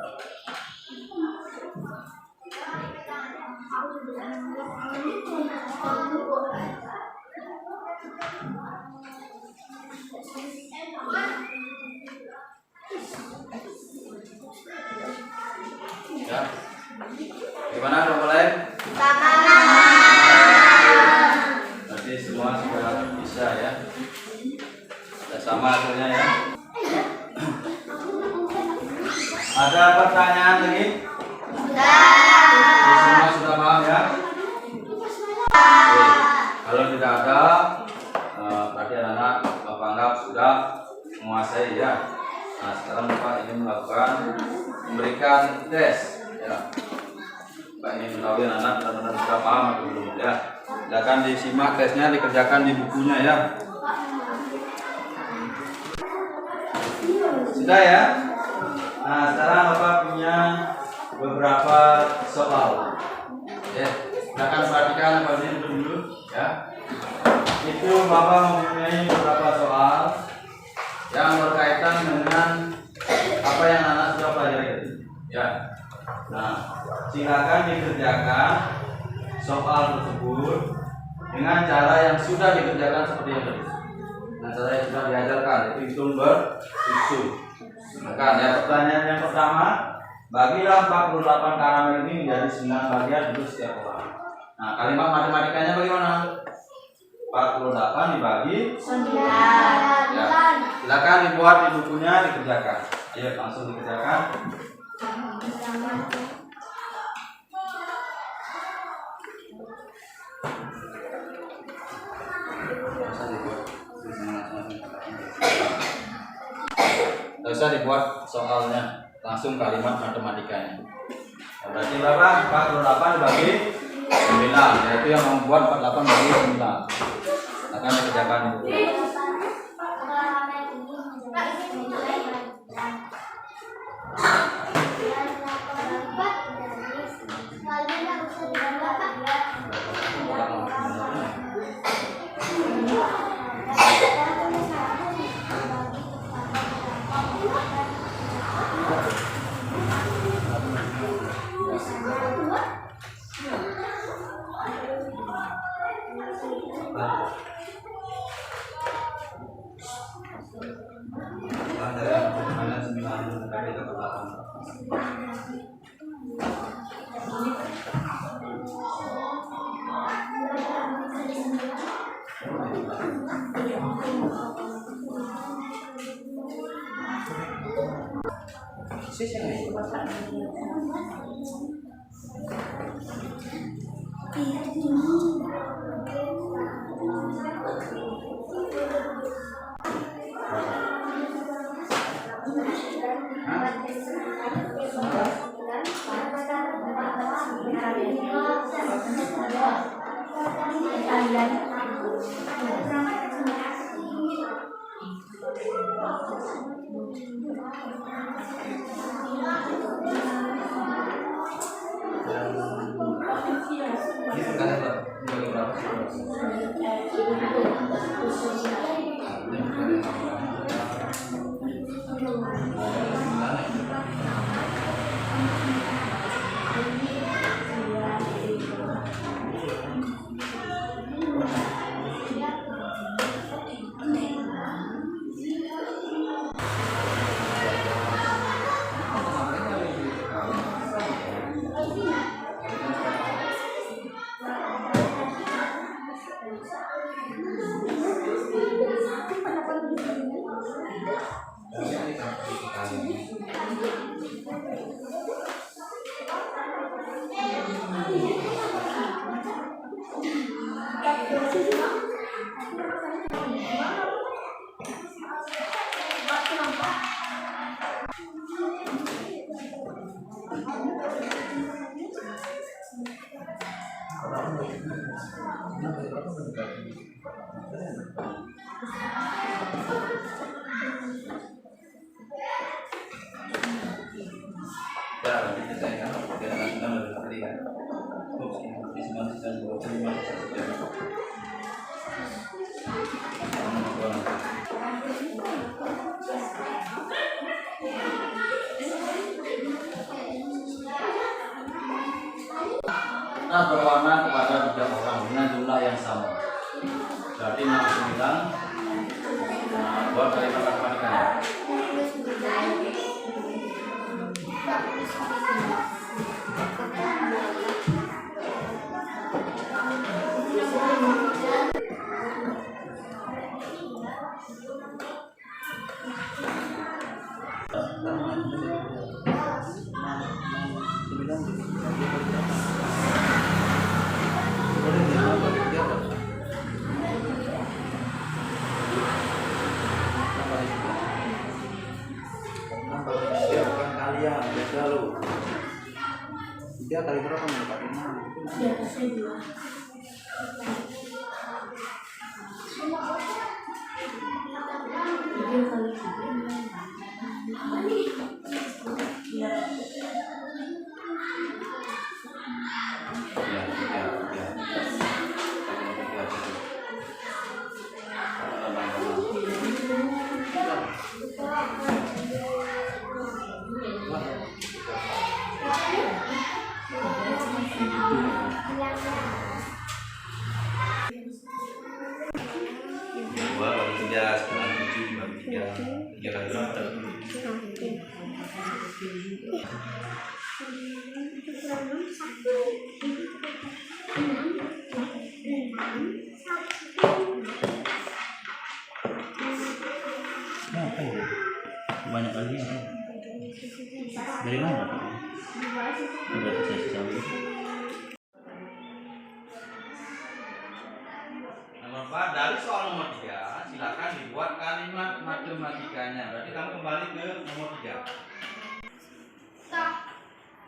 Ya. Gimana udah mulai? Berarti semua sudah bisa ya. Sudah sama hasilnya ya. Ada pertanyaan lagi? Semua sudah paham ya? Oke. Kalau tidak ada, berarti anak-anak Bapak anggap sudah menguasai ya. Nah sekarang Bapak ingin memberikan tes ya. Bapak ingin mengetahui anak-anak benar-benar sudah paham atau belum ya. Silakan disimak tesnya, dikerjakan di bukunya ya. Sudah ya? Nah sekarang Bapak punya beberapa soal. Ya, silakan perhatikan apa ini dulu ya. Itu Bapak mempunyai beberapa soal yang berkaitan dengan apa yang anak sudah pelajari ya. Nah, silakan dikerjakan soal tersebut dengan cara yang sudah dikerjakan seperti yang tadi. Nah, cara yang sudah diajarkan itu hitung bersusun. Maka ya, pertanyaan yang pertama, bagilah 48 karamel ini menjadi 9 bagian untuk setiap orang. Nah, kalimat matematikanya bagaimana? 48 dibagi 9. Ya, silakan dibuat di bukunya, dikerjakan. Ayo langsung dikerjakan. Tidak usah dibuat soalnya, langsung kalimat matematikanya. Nah, berarti berapa? 48 dibagi 9, yaitu yang membuat 48 bagi 9. Akan dikerjakan di buku. Ya, nanti kita kan ujian nasional lebih kali kan. Terus di sisa 25 sisa sekian. Nah, berwarna kepada 3 orang dengan jumlah yang sama. Berarti 69. Nah, buat kalimat matematikanya. Ya, bukan kalian, beda lu. 3 kali berapa mendapat 5? Di atasnya 2. Tiga kali 3. Ya. Dua bagi 3 sekarang 7 dibagi 3. 3 kali berapa? Nah, apa itu? Banyak kali ya. Dari mana? Berarti saya tahu. Nomor 4, dari soal nomor 3 silakan dibuat kalimat matematikanya. Berarti kamu kembali ke nomor 3.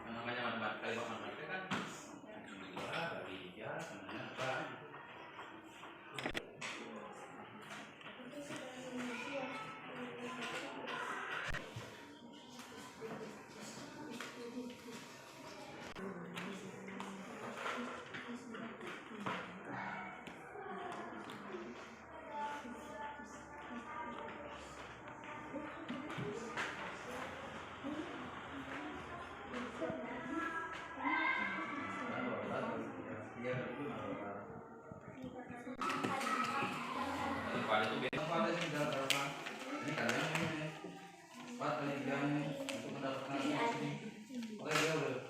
Yang namanya kalimat matematika kan 2 bagi 3 sebenarnya apa? Pada itu biasa pada sih berapa? Ini kalian ini 4 kali 3 ini untuk mendapatkan ini. Oke, ya udah.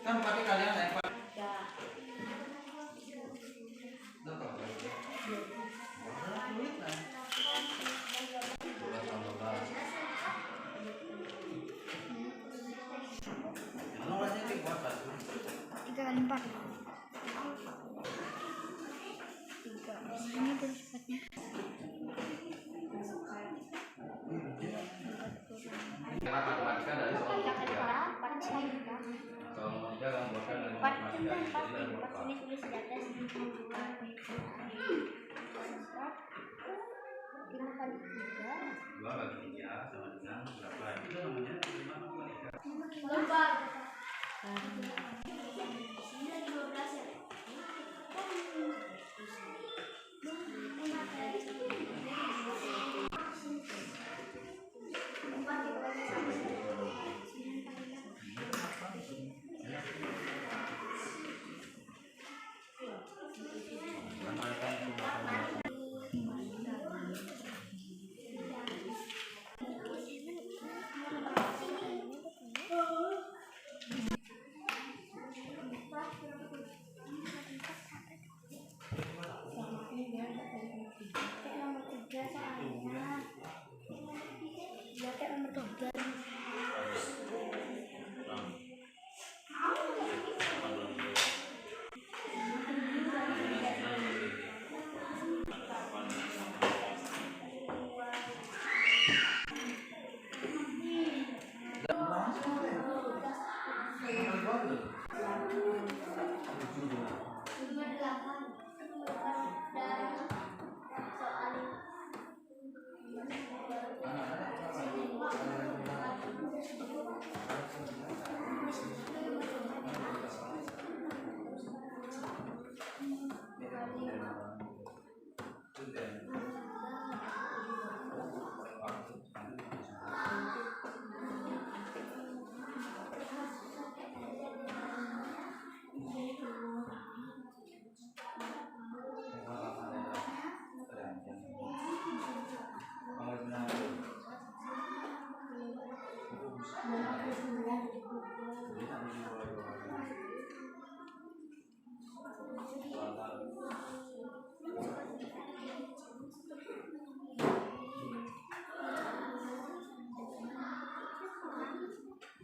Kan pakai kalian naik Pak. Tiga kali 4. Ini terus cepatnya. Matematika dari soal 3. Soal nomor 3 kamu buatkan dari matematika jadi dari berapa? Ini tulis di atas 5 kali 3. 2 bagi 3 sama dengan berapa? Itu namanya kalimat matematika. Lupa.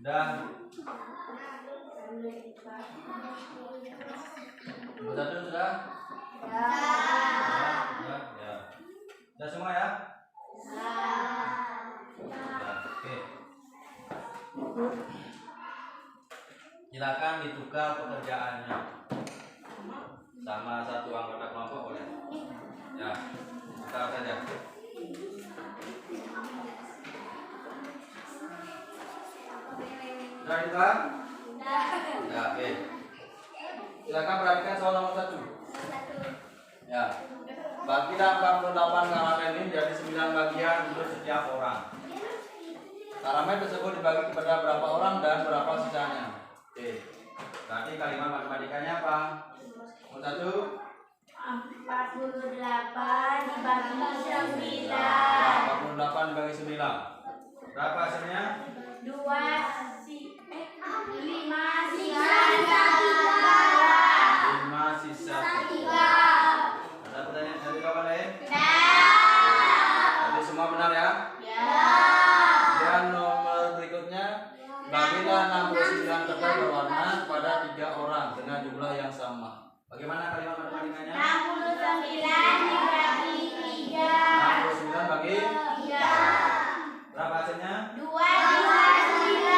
Udah. Nomor 1 sudah? Ya. Ya. Sudah semua ya? Sudah. Oke. Silakan ditukar pekerjaannya sama satu anggota kelompok boleh. Ya, tukar saja. Sudah ditukar? Ya, oke. Silakan perhatikan soal nomor 1. Ya. Bagilah 48 karamel ini menjadi 9 bagian untuk setiap orang. Karamel tersebut dibagi kepada berapa orang dan berapa sisanya? Oke. Berarti kalimat matematikanya apa? Nomor 1. 48 dibagi 9. Ya, 48 dibagi 9. Berapa hasilnya? 5 sisa 3. Ada pertanyaan dari kawan lain? Jadi semua benar ya? Dan nomor berikutnya, bagilah 69 kertas berwarna pada 3 orang dengan jumlah yang sama. Bagaimana kalimat matematikanya? 69 dibagi 3. 69 bagi 3. berapa hasilnya? 2 dibagi 9.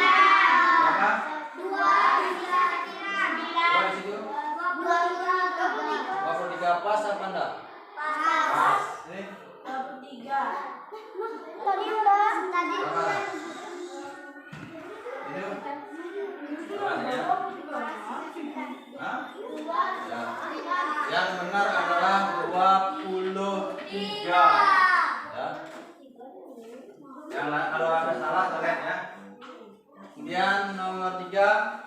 Berapa? 2 dibagi 2 di situ? 23 pas apa enggak? Pas. Ini 23. Tadi udah. Tadi berapa? Ini hasilnya? Hah? Ya. Yang benar adalah 23. Ya. Kalau ada salah kalian ya. Kemudian nomor 3,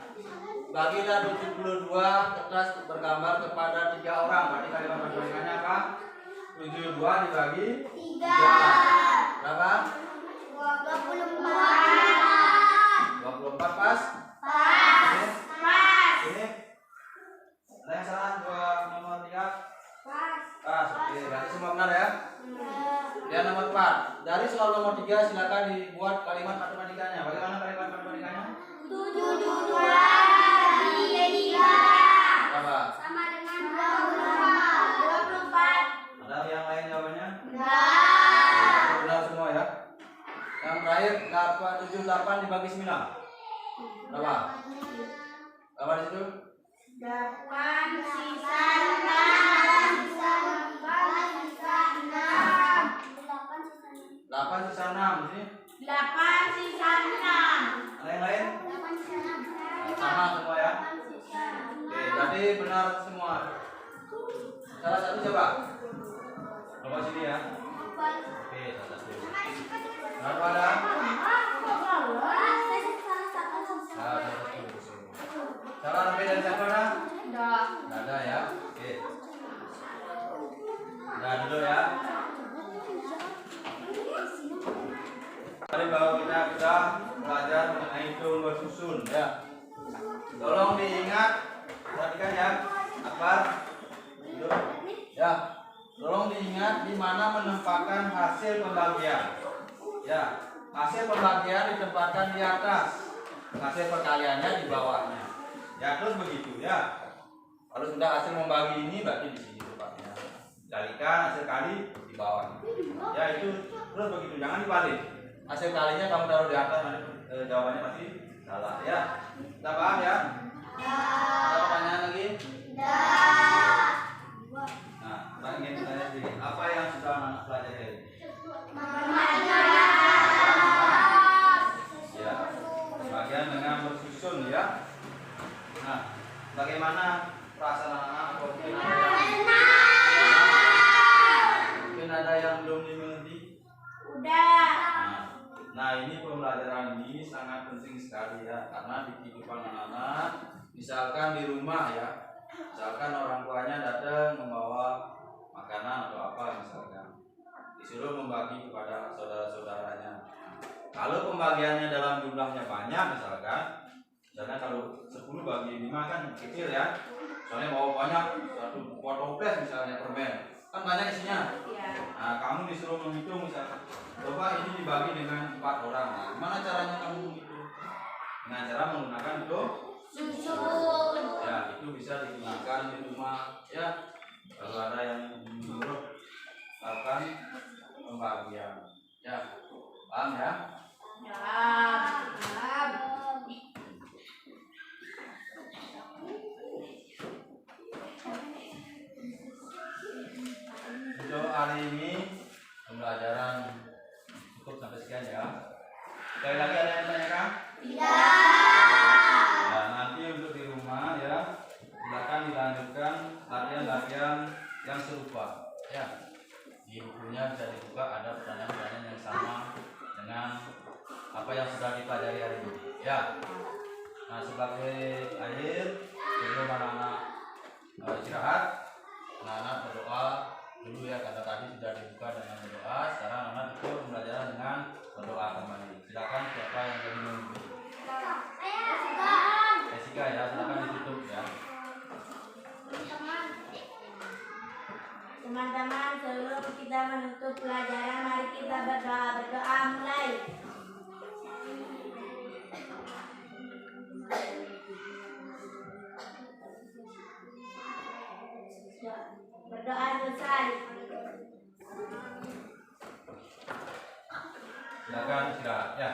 bagilah 72 kertas bergambar kepada 3 orang. Berarti kalimat matematikanya apa? 72 dibagi 3. Berapa? 24 pas? Ini? Ini? Ada yang salah buat nomor 3? Pas. Oke, berarti semua benar ya? Dan nomor 4. Dari soal nomor 3 silakan dibuat kalimat matematikanya. Bagaimana kalimat matematikanya? 72 dibagi 3 Berapa? sama dengan 24. Ada yang lain jawabannya? Benar. Benar semua ya. Yang terakhir 78 dibagi 9. Berapa? Berapa di situ? 8 sisa 6. 8 sisa 6 di sini. 8 sisa 6. Ada yang lain? Sama semua ya. Oke, berarti benar semua. Salah satu coba. Coba sini ya. Oke, salah satu. Berapa ada? Salah satu. Salah lebih dari satu ada? Enggak. Nggak ada ya. Oke. Nah dulu ya. Tadi bahwa kita sudah belajar mengenai hitung bersusun ya. Tolong diingat, perhatikan ya, Akbar. Duduk. Ya. Tolong diingat di mana menempatkan hasil pembagian. Ya, hasil pembagian ditempatkan di atas, hasil perkaliannya di bawahnya. Ya, terus begitu ya. Kalau sudah hasil membagi ini berarti di sini tempatnya. Kalikan hasil kali di bawah. Ya, itu terus begitu, jangan dibalik. Hasil kalinya kamu taruh di atas, nanti jawabannya pasti salah ya. Kita paham ya? Ada pertanyaan lagi? Nah, kita ingin bertanya sedikit. Apa yang sudah anak pelajari hari ini? Ya, bagian dengan bersusun ya. Nah, bagaimana perasaan anak-anak atau mungkin ada yang belum dimengerti? Udah. Nah, ini pembelajaran ini sangat penting sekali ya, karena di kehidupan anak-anak, misalkan di rumah ya, misalkan orang tuanya datang membawa makanan atau apa misalkan, disuruh membagi kepada saudara-saudaranya. Kalau pembagiannya dalam jumlahnya banyak misalkan kalau 10 bagi 5 kan kecil ya, soalnya bawa banyak, satu pot toples misalnya permen, kan banyak isinya. Nah, kamu disuruh menghitung misalkan, coba ini dibagi dengan 4 orang. Nah, gimana caranya kamu menghitung? dengan cara menggunakan susun. ya, itu bisa digunakan di rumah ya. Kalau ada yang menyuruh akan pembagian ya, paham ya? Ya. Untuk hari ini pembelajaran cukup sampai sekian ya. Sekali lagi ada yang tanyakan? Tidak. Nah, nanti untuk di rumah ya, silakan dilanjutkan latihan-latihan yang serupa ya. Di bukunya bisa dibuka, ada pertanyaan-pertanyaan yang sama dengan apa yang sudah dipelajari hari ini ya. Nah, sebagai akhir sebelum anak-anak istirahat, anak-anak berdoa dulu ya, karena tadi sudah dibuka dengan berdoa. Sekarang anak itu pembelajaran dengan berdoa kembali. Silakan siapa yang ingin mengikuti. Jessica ya, silakan ditutup ya. Teman-teman, sebelum kita menutup pelajaran, mari kita berdoa. Berdoa mulai. Berdoa selesai. Silakan istirahat ya.